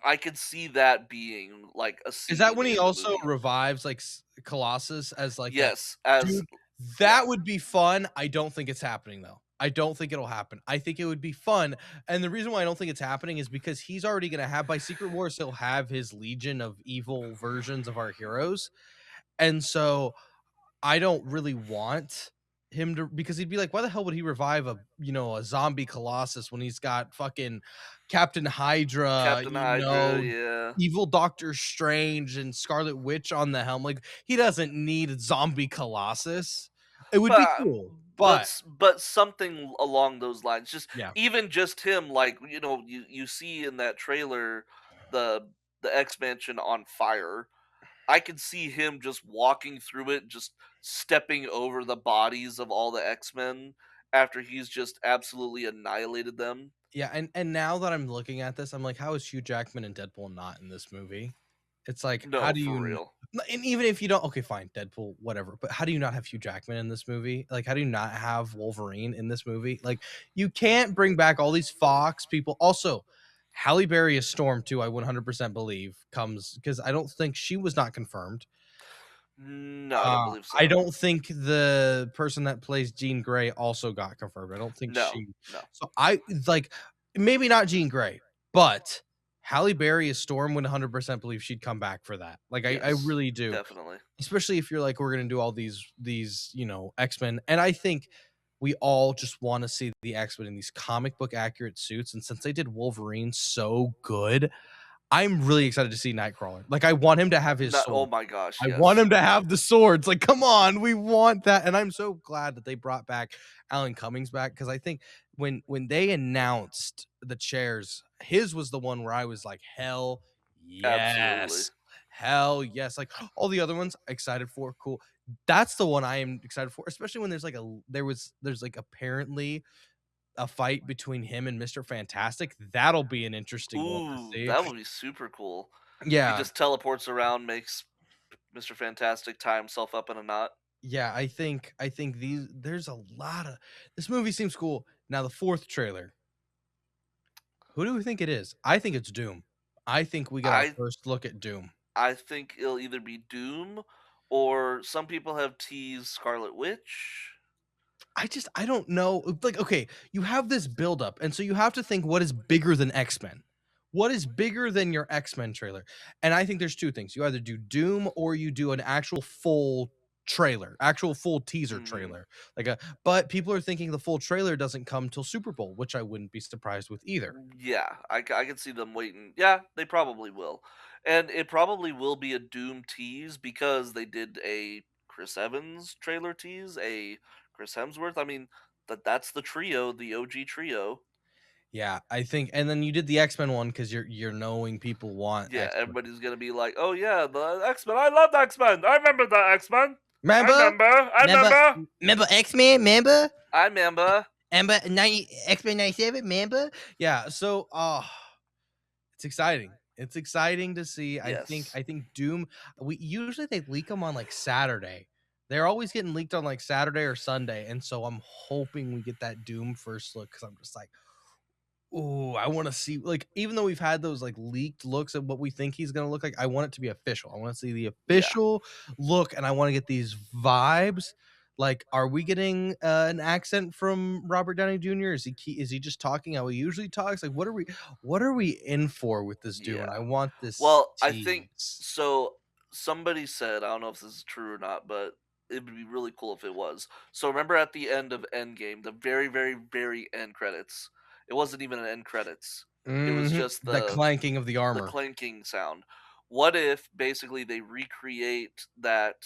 S2: I could see that being, like, a
S1: Is that
S2: scene
S1: when he
S2: in the
S1: also
S2: movie.
S1: revives, like, Colossus as, like, a
S2: Yes, as
S1: dude,
S2: yeah.
S1: that would be fun. I don't think it's happening, though. I don't think it'll happen. I think it would be fun, and the reason why I don't think it's happening is because he's already gonna have by Secret Wars, he'll have his legion of evil versions of our heroes, and so I don't really want him to because he'd be like, why the hell would he revive a zombie Colossus when he's got fucking Captain Hydra,
S2: Captain Hydra, yeah.
S1: evil Doctor Strange and Scarlet Witch on the helm? Like, he doesn't need a zombie Colossus. It would be
S2: But
S1: cool, but
S2: but something along those lines. Just
S1: yeah.
S2: even just him, like, you see in that trailer the X Mansion on fire. I could see him just walking through it, just stepping over the bodies of all the X-Men after he's just absolutely annihilated them.
S1: Yeah, and now that I'm looking at this, I'm like, how is Hugh Jackman and Deadpool not in this movie? It's like, how
S2: No,
S1: do
S2: for
S1: you
S2: real.
S1: and even if you don't okay, fine, Deadpool, whatever, but how do you not have Hugh Jackman in this movie? Like, how do you not have Wolverine in this movie? Like, you can't bring back all these Fox people. Also, Halle Berry is Storm too, I 100% believe, comes because I don't think she was not confirmed.
S2: No, I don't believe
S1: I
S2: so.
S1: don't think the person that plays Jean Grey also got confirmed. I don't think
S2: No,
S1: she
S2: no.
S1: so I like, maybe not Jean Grey, but Halle Berry as Storm would 100% believe she'd come back for that. Like, I
S2: Yes,
S1: really do.
S2: definitely.
S1: Especially if you're like, we're gonna do all these, X-Men. And I think we all just want to see the X-Men in these comic book accurate suits. And since they did Wolverine so good, I'm really excited to see Nightcrawler. Like, I want him to have his
S2: Not, oh
S1: sword.
S2: my gosh,
S1: I want
S2: yes.
S1: him to have the swords. Like, come on, we want that. And I'm so glad that they brought back Alan Cummings back because I think when they announced the chairs, his was the one where I was like, hell
S2: Absolutely.
S1: yes. Hell yes. Like, all the other ones, excited for. Cool. That's the one I am excited for, especially when there's like apparently a fight between him and Mr. Fantastic. That'll be an interesting one to
S2: Ooh,
S1: see.
S2: that would be super cool. He
S1: Yeah.
S2: just teleports around, makes Mr. Fantastic tie himself up in a knot.
S1: Yeah, I think these there's a lot of this movie seems cool. Now the 4th trailer, who do we think it is? I think it's Doom. I think we get our
S2: I
S1: first look at Doom.
S2: I think it'll either be Doom or some people have teased Scarlet Witch.
S1: I don't know. Like, okay, you have this buildup, and so you have to think what is bigger than X-Men? What is bigger than your X-Men trailer? And I think there's two things. You either do Doom or you do an actual full trailer, actual full teaser
S2: Mhm.
S1: trailer. Like a but people are thinking the full trailer doesn't come till Super Bowl, which I wouldn't be surprised with either.
S2: Yeah, I can see them waiting. Yeah, they probably will. And it probably will be a Doom tease because they did a Chris Evans trailer tease, a Chris Hemsworth. I mean, that's the trio, the OG trio.
S1: Yeah, I think and then you did the X-Men one because you're knowing people want
S2: Yeah,
S1: X-Men.
S2: everybody's gonna be like, "Oh yeah, the X-Men. I love the X-Men. I remember the X-Men. I
S1: Remember?
S2: remember. I
S1: Remember
S2: remember.
S1: remember X-Men? Remember?
S2: I remember."
S1: Remember 90 X-Men 97? Remember? Yeah, so it's exciting. It's exciting to see.
S2: Yes.
S1: I think Doom we usually they leak them on like Saturday. They're always getting leaked on like Saturday or Sunday, and so I'm hoping we get that Doom first look because I'm just like, oh, I want to see like even though we've had those like leaked looks at what we think he's gonna look like, I want it to be official. I want to see the
S2: Yeah.
S1: official look, and I want to get these vibes. Like, are we getting an accent from Robert Downey Jr.? Is he just talking how he usually talks? Like, what are we in for with this Doom? And
S2: Yeah.
S1: I want this
S2: Well, I think
S1: tease.
S2: so. Somebody said, I don't know if this is true or not, but it would be really cool if it was. So remember at the end of Endgame, the very, very, very end credits. It wasn't even an end credits. It was just
S1: The clanking of the
S2: the
S1: armor.
S2: clanking sound. What if basically they recreate that,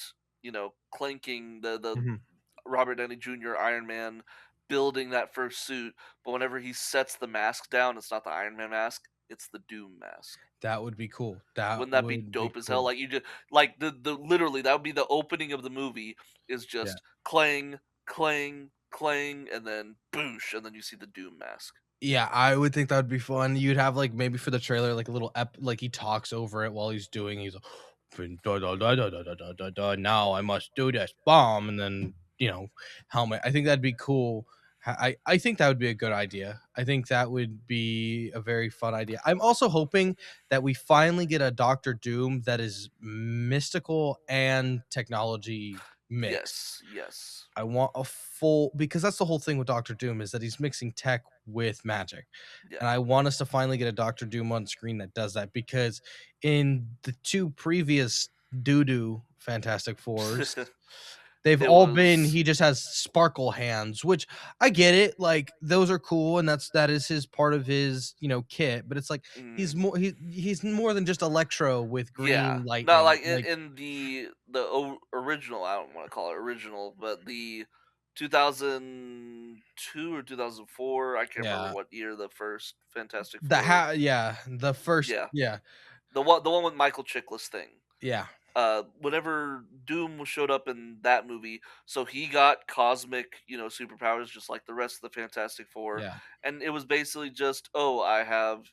S2: clanking the
S1: Mhm.
S2: Robert Downey Jr. Iron Man building that first suit, but whenever he sets the mask down, it's not the Iron Man mask, it's the Doom mask.
S1: That would be cool. That
S2: Wouldn't that be
S1: would be
S2: dope as hell?
S1: cool.
S2: Like you just like the literally that would be the opening of the movie is
S1: Yeah.
S2: just clang, clang, clang, and then boosh, and then you see the Doom mask.
S1: Yeah, I would think that would be fun. You'd have, like, maybe for the trailer, like, a little like, he talks over it while he's like, "Da da da da da da da da da, now I must do this, bomb," and then, helmet. I think that'd be cool. I think that would be a good idea. I think that would be a very fun idea. I'm also hoping that we finally get a Doctor Doom that is mystical and technology mixed.
S2: Yes, yes.
S1: I want a full because that's the whole thing with Doctor Doom is that he's mixing tech with magic. And
S2: Yeah.
S1: I want us to finally get a Doctor Doom on screen that does that because in the two previous doo-doo Fantastic Fours, they've
S2: It
S1: all been
S2: was
S1: he just has sparkle hands, which I get it. Like those are cool, and that is his part of his kit. But it's like
S2: mm,
S1: he's more than just Electro with
S2: yeah.
S1: green
S2: Not
S1: lightning.
S2: like in,
S1: Like
S2: in original, I don't want to call it original, but the 2002 or 2004, I can't remember
S1: yeah,
S2: what year the first Fantastic
S1: the
S2: Four.
S1: yeah the first
S2: Yeah.
S1: yeah
S2: The one with Michael Chiklis thing.
S1: yeah
S2: Whenever Doom showed up in that movie, so he got cosmic, superpowers just like the rest of the Fantastic Four,
S1: yeah.
S2: and it was basically just, oh, I have,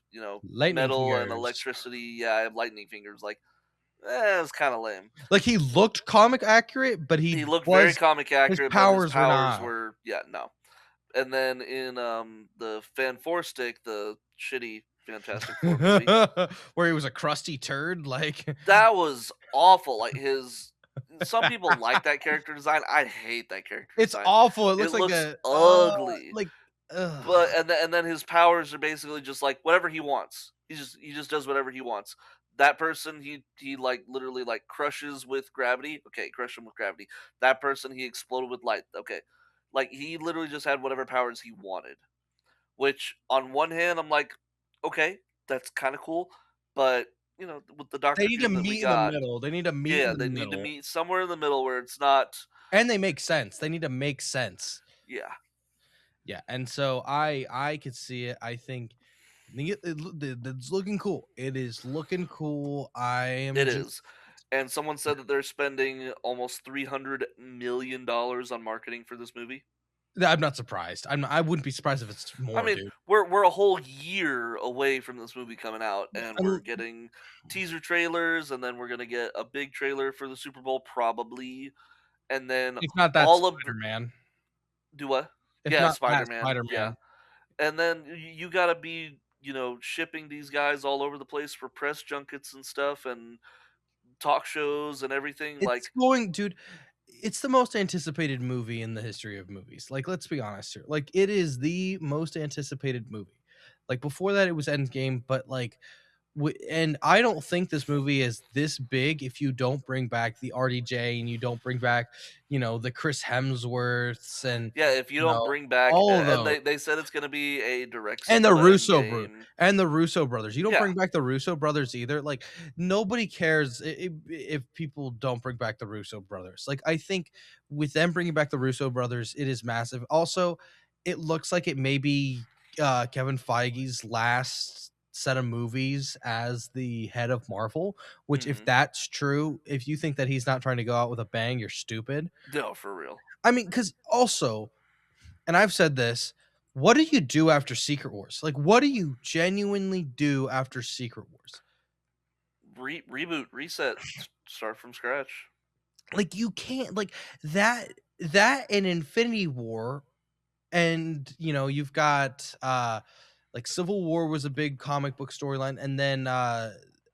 S1: Lightning
S2: metal and
S1: fingers.
S2: electricity. Yeah, I have lightning fingers. Like, it's kind of lame.
S1: Like, he looked comic accurate, but
S2: He looked very comic
S1: his
S2: accurate, but his
S1: powers were
S2: powers
S1: not.
S2: were, yeah, no. And then in the Fan Four Stick, the shitty Fantastic Four movie,
S1: Where he was a crusty turd, like
S2: that was awful. Like his some people like that character design. I hate that character
S1: it's
S2: design.
S1: awful, it
S2: It
S1: looks like
S2: looks
S1: a
S2: ugly.
S1: like,
S2: But
S1: ugh.
S2: and then his powers are basically just like whatever he wants. He just does whatever he wants. That person he like literally like crushes with gravity. Okay, crush him with gravity. That person he exploded with light. Okay. Like he literally just had whatever powers he wanted. Which on one hand I'm like, okay, that's kind of cool, but with the
S1: They
S2: Doctor
S1: need to
S2: Doom that we
S1: meet in the
S2: got,
S1: middle, they need to meet in
S2: yeah,
S1: the
S2: they need to
S1: middle,
S2: meet somewhere in the middle where it's not.
S1: and they make sense, they need to make sense.
S2: Yeah,
S1: Yeah, and so I could see it, it's looking cool, it is looking cool, I am
S2: it
S1: just
S2: is. And someone said that they're spending almost $300 million on marketing for this movie.
S1: I'm not surprised. I wouldn't be surprised if it's
S2: I
S1: more,
S2: mean,
S1: dude.
S2: we're a whole year away from this movie coming out, and we're
S1: Un
S2: getting teaser trailers, and then we're gonna get a big trailer for the Super Bowl probably, and then
S1: If not that
S2: all of the
S1: Spider-Man.
S2: do what?
S1: If
S2: Yeah,
S1: not
S2: Spider
S1: that
S2: Man. Yeah,
S1: Spider-Man.
S2: and then you gotta be shipping these guys all over the place for press junkets and stuff and talk shows and everything.
S1: It's
S2: Like,
S1: going dude, it's the most anticipated movie in the history of movies. Like, let's be honest here. Like, it is the most anticipated movie. Like, before that, it was Endgame, but, like, and I don't think this movie is this big if you don't bring back the RDJ and you don't bring back, the Chris Hemsworths and,
S2: yeah, if you
S1: you
S2: don't
S1: know,
S2: bring back,
S1: all of
S2: and
S1: those.
S2: they said it's going to be a direct
S1: And the
S2: sequel to
S1: Russo
S2: Endgame.
S1: brothers. You don't
S2: Yeah,
S1: bring back the Russo brothers either. Like, nobody cares if people don't bring back the Russo brothers. Like, I think with them bringing back the Russo brothers, it is massive. Also, it looks like it may be Kevin Feige's last set of movies as the head of Marvel. Which, if
S2: hmm
S1: that's true, if you think that he's not trying to go out with a bang, you're stupid.
S2: no, for real.
S1: I mean, because also, and I've said this, what do you do after Secret Wars? Like, what do you genuinely do after Secret Wars?
S2: Reboot, reset, start from scratch.
S1: Like, you can't like that and Infinity War, and you've got like Civil War was a big comic book storyline, and then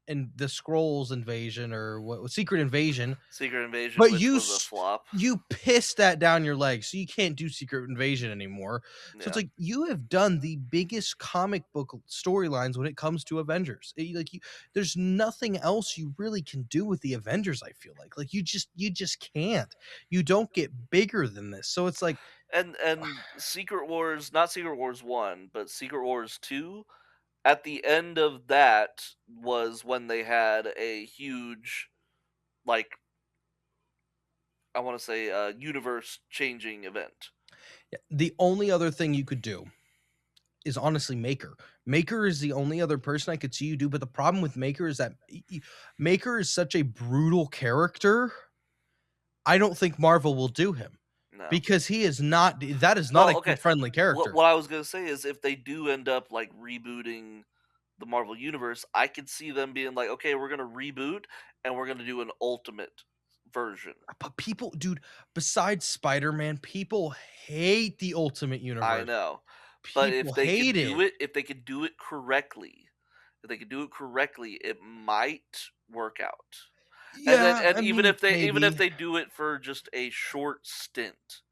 S1: and the Scrolls invasion or what was Secret Invasion.
S2: Secret Invasion,
S1: But
S2: which was a flop.
S1: you pissed that down your leg, so you can't do Secret Invasion anymore. So it's
S2: Yeah,
S1: like you have done the biggest comic book storylines when it comes to Avengers. There's nothing else you really can do with the Avengers. I feel like you just can't. You don't get bigger than this. So it's like
S2: and Secret Wars, not Secret Wars 1, but Secret Wars 2, at the end of that was when they had a huge, like, I want to say, universe changing event.
S1: the only other thing you could do is honestly Maker. Maker is the only other person I could see you do. But the problem with Maker is that Maker is such a brutal character. I don't think Marvel will do him
S2: No.
S1: because he is not that is not a
S2: Well, okay.
S1: kid-friendly
S2: What
S1: character.
S2: what I was gonna say is if they do end up like rebooting the Marvel universe, I could see them being like, okay, we're gonna reboot and we're gonna do an ultimate version.
S1: But people, dude, besides Spider-Man, people hate the Ultimate
S2: I
S1: Universe.
S2: know. But
S1: People hate it.
S2: if they could do it correctly, if they could do it correctly, it might work out.
S1: Yeah,
S2: And
S1: I mean,
S2: even if
S1: maybe.
S2: they do it for just a short stint,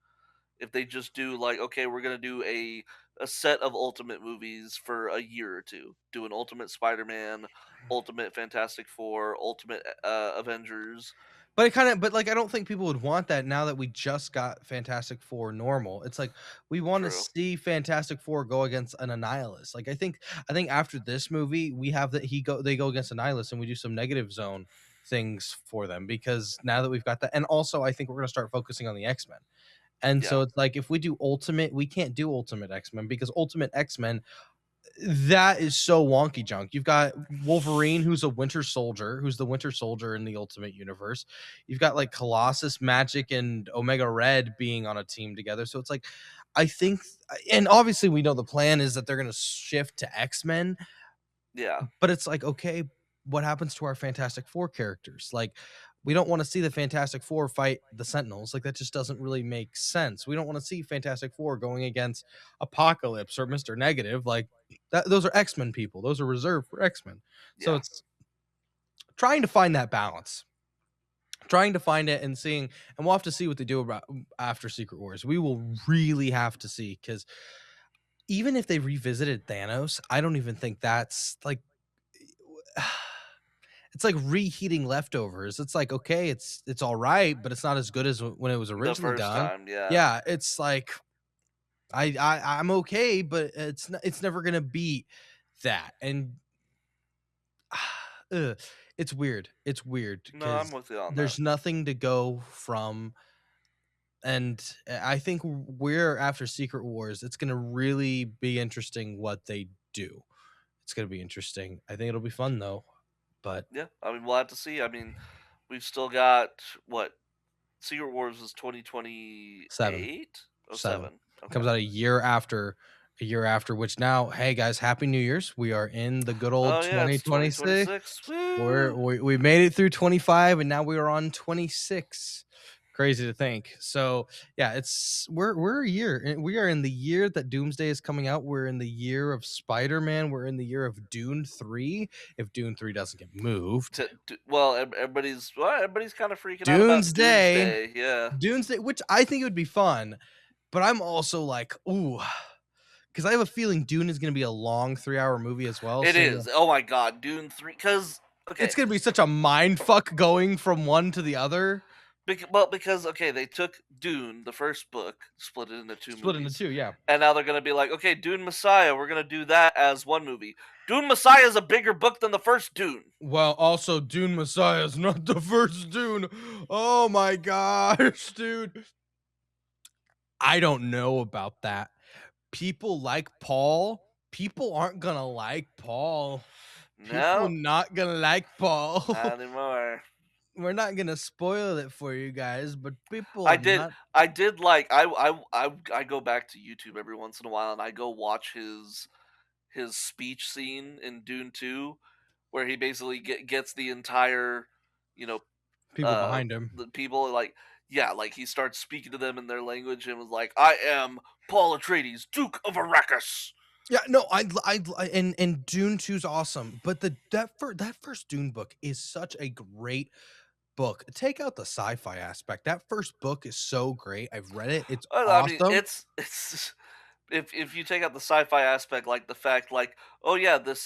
S2: if they just do like, okay, we're gonna do a set of Ultimate movies for a year or two, do an Ultimate Spider-Man, Ultimate Fantastic Four, Ultimate Avengers.
S1: But it kinda but, like, I don't think people would want that now that we just got Fantastic Four normal. It's like, we wanna
S2: True.
S1: see Fantastic Four go against an Annihilus. Like, I think after this movie, we have that they go against Annihilus, and we do some negative zone things for them because now that we've got that, and also, I think we're gonna start focusing on the X-Men. And
S2: Yeah.
S1: so it's like, if we do Ultimate, we can't do Ultimate X-Men because Ultimate X-Men, that is so wonky junk. You've got Wolverine, who's a Winter Soldier, who's the Winter Soldier in the Ultimate Universe. You've got like Colossus, Magic, and Omega Red being on a team together. So it's like, I think, and obviously we know the plan is that they're going to shift to X Men,
S2: Yeah.
S1: but it's like, okay, what happens to our Fantastic Four characters? Like, we don't want to see the Fantastic Four fight the Sentinels. Like, that just doesn't really make sense. We don't want to see Fantastic Four going against Apocalypse or Mr. Negative. Like, those are X-Men people. Those are reserved for X-Men. So
S2: Yeah.
S1: it's trying to find that balance. Trying to find it and seeing, and we'll have to see what they do about after Secret Wars. We will really have to see because even if they revisited Thanos, I don't even think that's like it's like reheating leftovers. It's like, okay, it's all right, but it's not as good as when it was
S2: The
S1: originally
S2: first
S1: done.
S2: time, yeah.
S1: Yeah, it's like I'm okay, but it's never gonna beat that. And ugh, it's weird. It's weird
S2: No, I'm
S1: because
S2: with you on that.
S1: there's nothing to go from. And I think we're after Secret Wars. It's gonna really be interesting what they do. It's gonna be interesting. I think it'll be fun though. But
S2: Yeah. I mean, we'll have to see. I mean, we've still got what Secret Wars was
S1: seven.
S2: 2028? Oh,
S1: 7.
S2: 7. Okay.
S1: Comes out a year after, which now, hey guys, happy New Year's. We are in the good old
S2: Oh yeah, it's
S1: 2026.
S2: 2026. Woo!
S1: We made it through 25 and now we are on 26. Crazy to think. So yeah, we're a year. We are in the year that Doomsday is coming out. We're in the year of Spider-Man. We're in the year of Dune 3. If Dune 3 doesn't get moved.
S2: Well, everybody's kind of freaking out about
S1: Doomsday.
S2: Doomsday. Yeah,
S1: Doomsday, which I think it would be fun, but I'm also like, ooh, because I have a feeling Dune is gonna be a long 3-hour movie as well.
S2: it
S1: So yeah.
S2: is. Oh my god, Dune 3. Because
S1: It's
S2: okay,
S1: gonna be such a mind fuck going from one to the other.
S2: because okay, they took Dune, the first book, split it into two
S1: Split into
S2: movies,
S1: 2, yeah.
S2: and now they're gonna be like, okay, Dune Messiah, we're gonna do that as one movie. Dune Messiah is a bigger book than the first Dune.
S1: Well, also Dune Messiah is not the first Dune. Oh my gosh, dude. I don't know about that. People like Paul. People aren't gonna like Paul. People
S2: No,
S1: not gonna like
S2: not
S1: Paul.
S2: anymore.
S1: We're not gonna spoil it for you guys, but people
S2: I
S1: are
S2: did
S1: not.
S2: I did like I go back to YouTube every once in a while and I go watch his speech scene in Dune 2 where he basically gets the entire, you know,
S1: People behind him.
S2: the people like yeah, like he starts speaking to them in their language and was like, "I am Paul Atreides, Duke of Arrakis."
S1: Yeah, no, and Dune 2's awesome, but that first Dune book is such a great book. Take out the sci-fi aspect. That first book is so great. I've read it. It's
S2: I mean,
S1: awesome.
S2: it's if you take out the sci-fi aspect, like the fact, like, oh yeah, this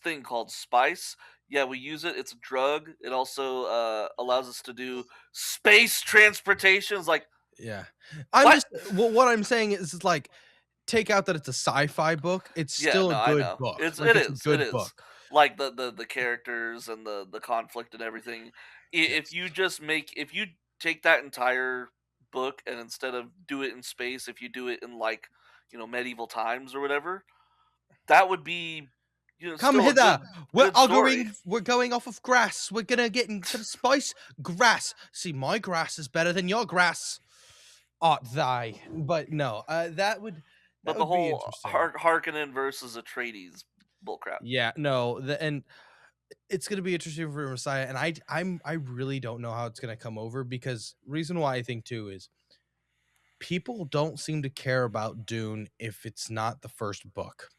S2: thing called spice, yeah, we use it. It's a drug. It also allows us to do space transportations. Like
S1: Yeah. I'm
S2: what?
S1: just well, what I'm saying is like take out that it's a sci-fi book. It's
S2: Yeah,
S1: still a
S2: no, I
S1: good
S2: know.
S1: book.
S2: It's
S1: Like
S2: it
S1: it's a
S2: is it
S1: good
S2: is
S1: book.
S2: like the characters and the conflict and everything. If
S1: Yes.
S2: you just make if you take that entire book and instead of do it in space, if you do it in like medieval times or whatever, that would be
S1: Come
S2: still a
S1: hither.
S2: good story.
S1: We're going off of grass. We're gonna get instead of spice, grass. See, my grass is better than your grass. Art thy. But no, that
S2: But the
S1: would be
S2: whole
S1: interesting.
S2: Harkonnen versus Atreides bullcrap.
S1: Yeah, no, and it's gonna be interesting for Messiah, and I really don't know how it's gonna come over because reason why I think too is people don't seem to care about Dune if it's not the first book.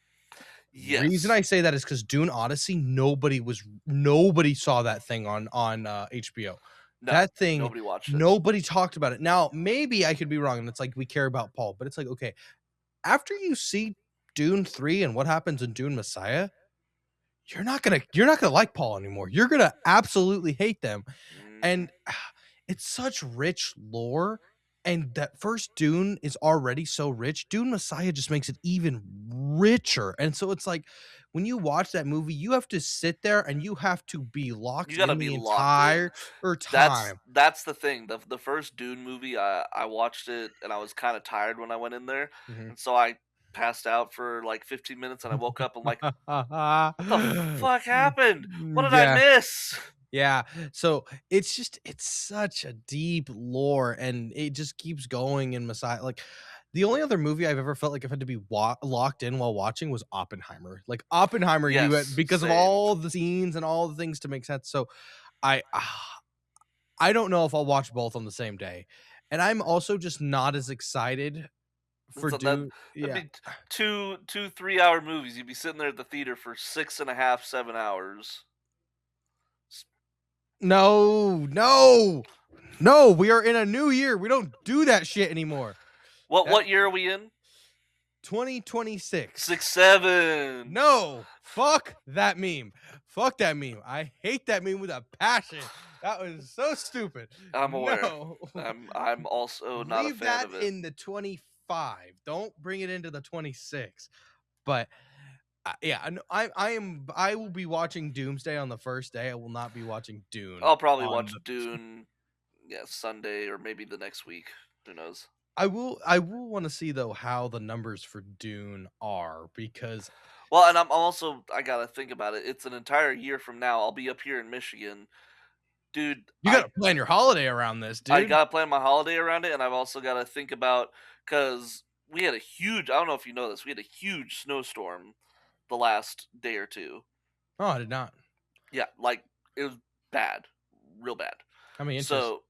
S1: Reason
S2: Yes.
S1: I say that is because Dune Odyssey, nobody saw that thing on HBO.
S2: No.
S1: That thing,
S2: Nobody watched it.
S1: nobody talked about it. Now, maybe I could be wrong, and it's like we care about Paul, but it's like, okay, after you see Dune 3 and what happens in Dune Messiah, you're not gonna like Paul anymore. You're gonna absolutely hate them.
S2: Mhm.
S1: And it's such rich lore, and that first Dune is already so rich. Dune Messiah just makes it even richer. And so it's like when you watch that movie, you have to sit there and you have to be locked
S2: You gotta
S1: in
S2: be
S1: the
S2: locked in.
S1: entire
S2: That's
S1: time.
S2: that's the thing. The first Dune movie, I watched it and I was kind of tired when I went in there,
S1: Mhm.
S2: and so I passed out for like 15 minutes and I woke up. I'm like, what the fuck happened? What did I
S1: Yeah.
S2: miss?
S1: Yeah. So it's such a deep lore and it just keeps going in Messiah. Like the only other movie I've ever felt like I've had to be locked in while watching was Oppenheimer. Like Oppenheimer, you had
S2: Yes,
S1: because of
S2: same.
S1: all the scenes and all the things to make sense. So I I don't know if I'll watch both on the same day. And I'm also just not as excited for
S2: So that that'd
S1: Yeah.
S2: be two 3 hour movies. You'd be sitting there at the theater for six and a half, 7 hours.
S1: No, no, no. We are in a new year. We don't do that shit anymore. That
S2: What year are we in?
S1: 2026.
S2: 6, 7.
S1: No, fuck that meme. Fuck that meme. I hate that meme with a passion. That was so stupid.
S2: I'm aware.
S1: No.
S2: I'm also not a
S1: Leave
S2: fan
S1: that
S2: of it.
S1: in the 25. Don't bring it into the 26. But yeah, I will be watching Doomsday on the first day. I will not be watching Dune
S2: I'll probably
S1: on
S2: watch
S1: the
S2: Dune, yeah, Sunday or maybe the next week. Who knows?
S1: I will want to see though how the numbers for Dune are because
S2: Well, and I gotta think about it. It's an entire year from now. I'll be up here in Michigan, dude.
S1: you got to plan your holiday around this,
S2: I
S1: dude.
S2: gotta plan my holiday around it, and I've also gotta think about because we had a huge. I don't know if you know this. We had a huge snowstorm the last day or two.
S1: Oh, I did not.
S2: Yeah, like it was bad, real bad.
S1: How many inches?
S2: So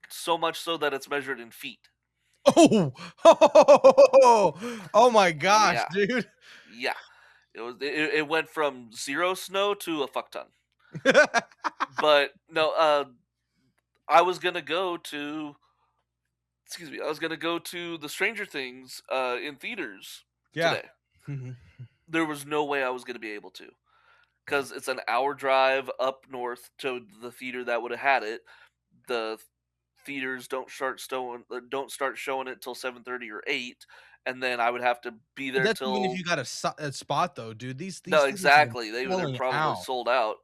S2: So much so that it's measured in feet.
S1: Oh, oh my gosh,
S2: Yeah,
S1: dude.
S2: yeah. It went from 0 snow to a fuck ton. But no, I was gonna go to excuse me, I was gonna go to the Stranger Things in theaters
S1: Yeah.
S2: today.
S1: Mhm.
S2: There was no way I was gonna be able to because it's an hour drive up north to the theater that would have had it. The theaters don't start showing it till 7:30 or 8, and then I would have to be
S1: But
S2: there
S1: that's even if
S2: till
S1: you got a spot though, dude. These
S2: no,
S1: theaters have been
S2: exactly. They're
S1: selling
S2: probably
S1: out.
S2: sold out,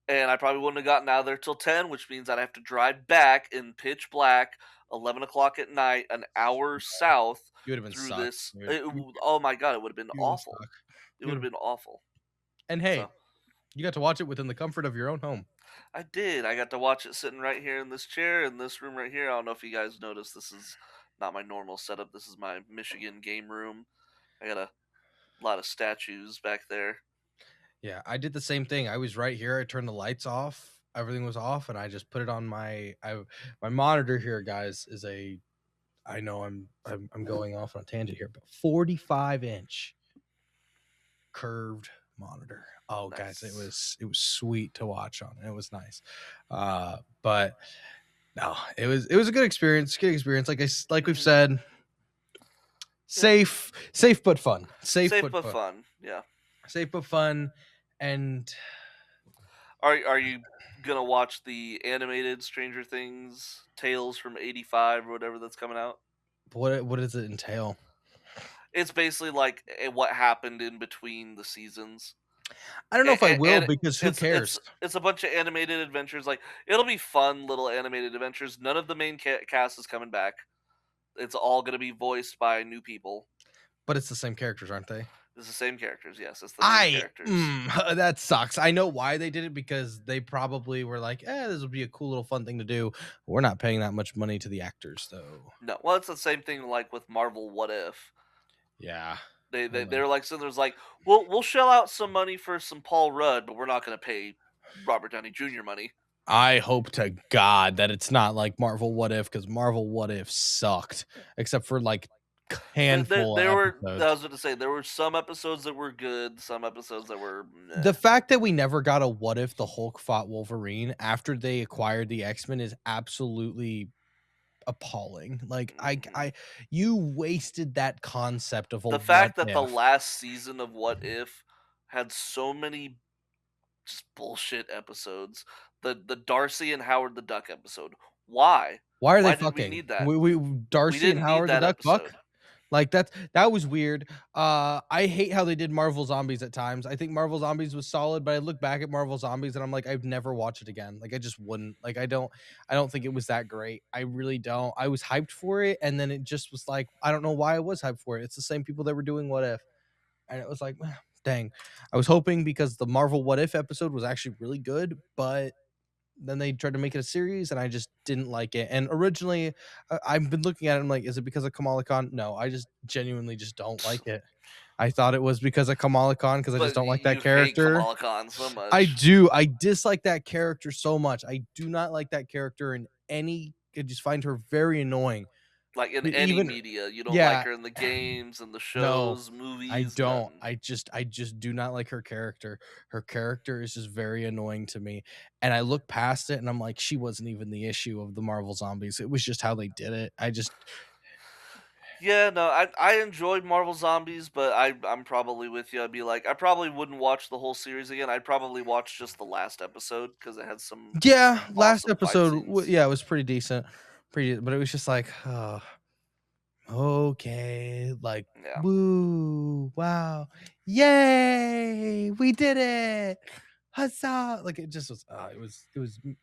S2: and I probably wouldn't have gotten out of there till 10, which means I'd have to drive back in pitch black, 11 o'clock at night, an hour south
S1: You would have been
S2: through
S1: sucked,
S2: this.
S1: dude.
S2: Oh my god, it would have been
S1: You would have been
S2: awful.
S1: stuck.
S2: It
S1: You
S2: would have
S1: would've
S2: been awful.
S1: and hey,
S2: So
S1: you got to watch it within the comfort of your own home.
S2: I did. I got to watch it sitting right here in this chair in this room right here. I don't know if you guys noticed. This is not my normal setup. This is my Michigan game room. I got a lot of statues back there.
S1: Yeah, I did the same thing. I was right here. I turned the lights off. Everything was off, and I just put it on my monitor here, guys, is a I know I'm going off on a tangent here, but 45-inch curved monitor. Oh, guys,
S2: Nice.
S1: it was sweet to watch on. It was nice. But no, it was a good experience. Good experience. Like we've
S2: Hmm.
S1: said,
S2: Yeah.
S1: safe but fun. Safe
S2: Safe
S1: but
S2: but
S1: fun.
S2: fun. Yeah.
S1: Safe but fun. And
S2: Are you gonna watch the animated Stranger Things Tales from '85 or whatever that's coming out?
S1: what does it entail?
S2: It's basically like what happened in between the seasons,
S1: I don't know if I will
S2: and
S1: because who cares?
S2: it's a bunch of animated adventures. Like it'll be fun little animated adventures. None of the main cast is coming back. It's all gonna be voiced by new people.
S1: But it's the same characters, aren't they?
S2: It's the same characters. Yes, it's the main characters.
S1: That sucks. I know why they did it because they probably were like, this would be a cool little fun thing to do. We're not paying that much money to the actors, though.
S2: No, well, it's the same thing like with Marvel. What if
S1: Yeah.
S2: they're like so? There's like, we'll shell out some money for some Paul Rudd, but we're not gonna pay Robert Downey Jr. money.
S1: I hope to God that it's not like Marvel What If because Marvel What If sucked, except for like handful of
S2: There were I
S1: episodes.
S2: was going to say there were some episodes that were good, some episodes that were
S1: The
S2: meh.
S1: fact that we never got a what if the Hulk fought Wolverine after they acquired the X-Men is absolutely appalling. Like
S2: Mhm.
S1: you wasted that concept of a
S2: The
S1: what
S2: fact that the
S1: if.
S2: last season of What If had so many just bullshit episodes. The Darcy and Howard the Duck episode. Why?
S1: Why are they
S2: Why did we
S1: fucking?
S2: need that?
S1: We
S2: We
S1: Darcy and
S2: didn't need
S1: Howard the
S2: that
S1: Duck fuck?
S2: episode.
S1: Like that was weird. I hate how they did Marvel Zombies at times. I think Marvel Zombies was solid, but I look back at Marvel Zombies and I'm like, I've never watched it again. Like I just wouldn't. Like I don't think it was that great. I really don't. I was hyped for it, and then it just was like, I don't know why I was hyped for it. It's the same people that were doing What If. And it was like, dang. I was hoping because the Marvel What If episode was actually really good, but then they tried to make it a series, and I just didn't like it. And originally, I've been looking at it. I'm like, is it because of Kamala Khan? No, I just genuinely just don't like it. I thought it was because of Kamala Khan because I just
S2: But
S1: don't like that
S2: you hate
S1: character.
S2: Kamala Khan so
S1: I
S2: much.
S1: do. I dislike that character so much. I do not like that character in any. I just find her very annoying.
S2: Like in
S1: But
S2: any
S1: even
S2: media, you don't like
S1: yeah,
S2: her in the games and the
S1: no,
S2: shows,
S1: I
S2: movies,
S1: don't.
S2: nothing.
S1: I just do not like her character. Her character is just very annoying to me. And I look past it and I'm like, she wasn't even the issue of the Marvel Zombies. It was just how they did it. I just
S2: Yeah, no, I enjoyed Marvel Zombies, but I'm probably with you. I'd be like, I probably wouldn't watch the whole series again. I'd probably watch just the last episode because it had some
S1: yeah, last
S2: awesome fight
S1: episode
S2: scenes.
S1: yeah, it was pretty decent. Pretty but it was just like, okay, like,
S2: Yeah.
S1: woo, wow, yay, we did it. Huzzah! Like it just was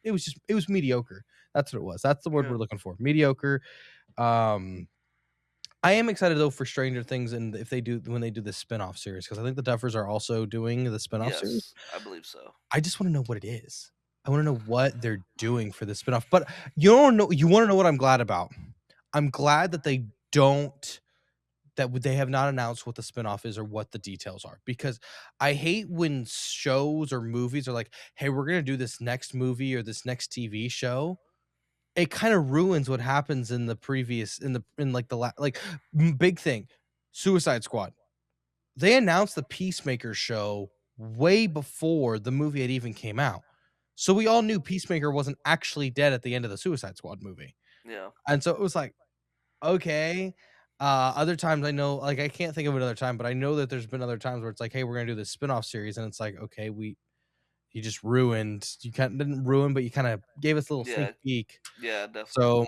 S1: it was mediocre. That's what it was. That's the word
S2: Yeah.
S1: we're looking for. Mediocre. Um I am excited though for Stranger Things and if they do when they do the spin-off series because I think the Duffers are also doing the spin-off series.
S2: Yes, I believe so.
S1: I just want to know what it is. I want to know what they're doing for the spin-off. But you don't know you want to know what I'm glad about. I'm glad that they don't they have not announced what the spinoff is or what the details are, because I hate when shows or movies are like, "Hey, we're gonna do this next movie or this next TV show." It kinda ruins what happens in the previous in, like, the big thing, Suicide Squad. They announced the Peacemaker show way before the movie had even came out. So we all knew Peacemaker wasn't actually dead at the end of the Suicide Squad movie.
S2: Yeah.
S1: And so it was like, okay. Other times I know, like, I can't think of another time, but I know that there's been other times where it's like, "Hey, we're gonna do this spinoff series," and it's like, "Okay, we you just ruined you kinda didn't ruin, but you kinda gave us a little sneak
S2: Yeah.
S1: peek."
S2: Yeah, definitely.
S1: So,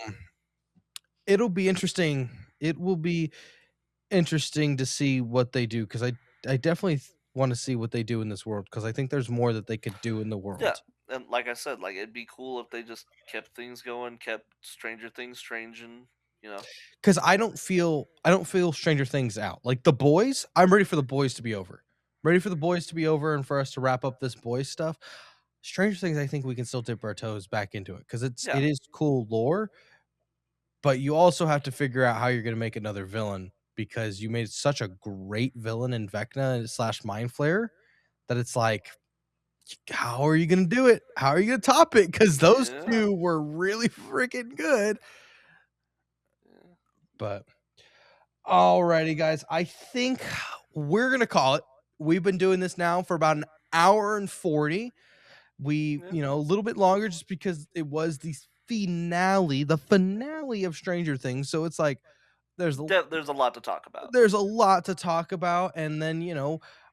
S1: it'll be interesting. It will be interesting to see what they do, because I definitely wanna see what they do in this world, because I think there's more that they could do in the
S2: Yeah.
S1: world.
S2: And like I said, like it'd be cool if they just kept things going, kept Stranger Things strange and, you know.
S1: 'Cause I don't feel Stranger Things out. Like, The Boys, I'm ready for The Boys to be over. Ready for The Boys to be over and for us to wrap up this boys stuff. Stranger Things, I think we can still dip our toes back into it, because
S2: Yeah.
S1: it is cool lore, but you also have to figure out how you're gonna make another villain, because you made such a great villain in Vecna slash Mind Flayer that it's like, how are you gonna do it? How are you gonna top it? Because those
S2: Yeah.
S1: 2 were really freaking good.
S2: Yeah.
S1: But alrighty, guys. I think we're gonna call it. We've been doing this now for about an hour and 40. We,
S2: Yeah.
S1: a little bit longer just because it was the finale of Stranger Things. So it's like there's a
S2: There's a lot to talk about.
S1: there's a lot to talk about. And then,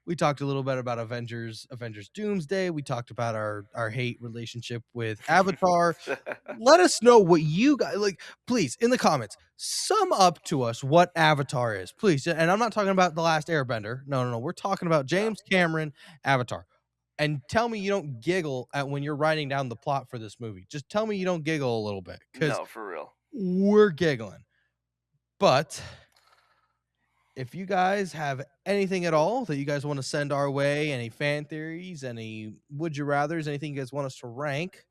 S1: we talked a little bit about Avengers Doomsday. We talked about our hate relationship with Avatar. Let us know what you guys like. Please, in the comments, sum up to us what Avatar is, please. And I'm not talking about the last Airbender. No, no, no. We're talking about
S2: No.
S1: James Cameron Avatar. And tell me you don't giggle at when you're writing down the plot for this movie. Just tell me you don't giggle a little bit, because
S2: No, for real.
S1: we're giggling. But if you guys have anything at all that you guys want to send our way, any fan theories, any would you rathers, anything you guys want us to rank,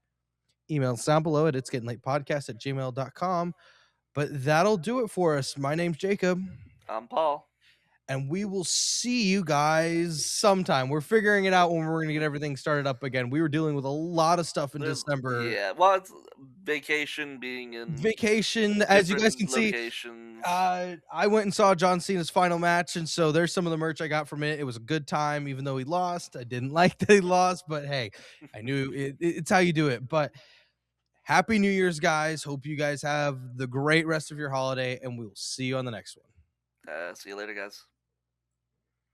S1: email us down below at it's getting late podcast at gmail.com. But that'll do it for us. My name's Jacob,
S2: I'm Paul.
S1: and we will see you guys sometime. We're figuring it out when we're going to get everything started up again. We were dealing with a lot of stuff in December.
S2: Yeah. Well, it's vacation, being in
S1: Vacation, as you guys
S2: different
S1: can see,
S2: locations.
S1: I went and saw John Cena's final match, and so there's some of the merch I got from it. It was a good time, even though he lost. I didn't like that he lost, but hey, I knew it's how you do it. But Happy New Year's, guys. Hope you guys have the great rest of your holiday, and we'll see you on the next one.
S2: See you later, guys.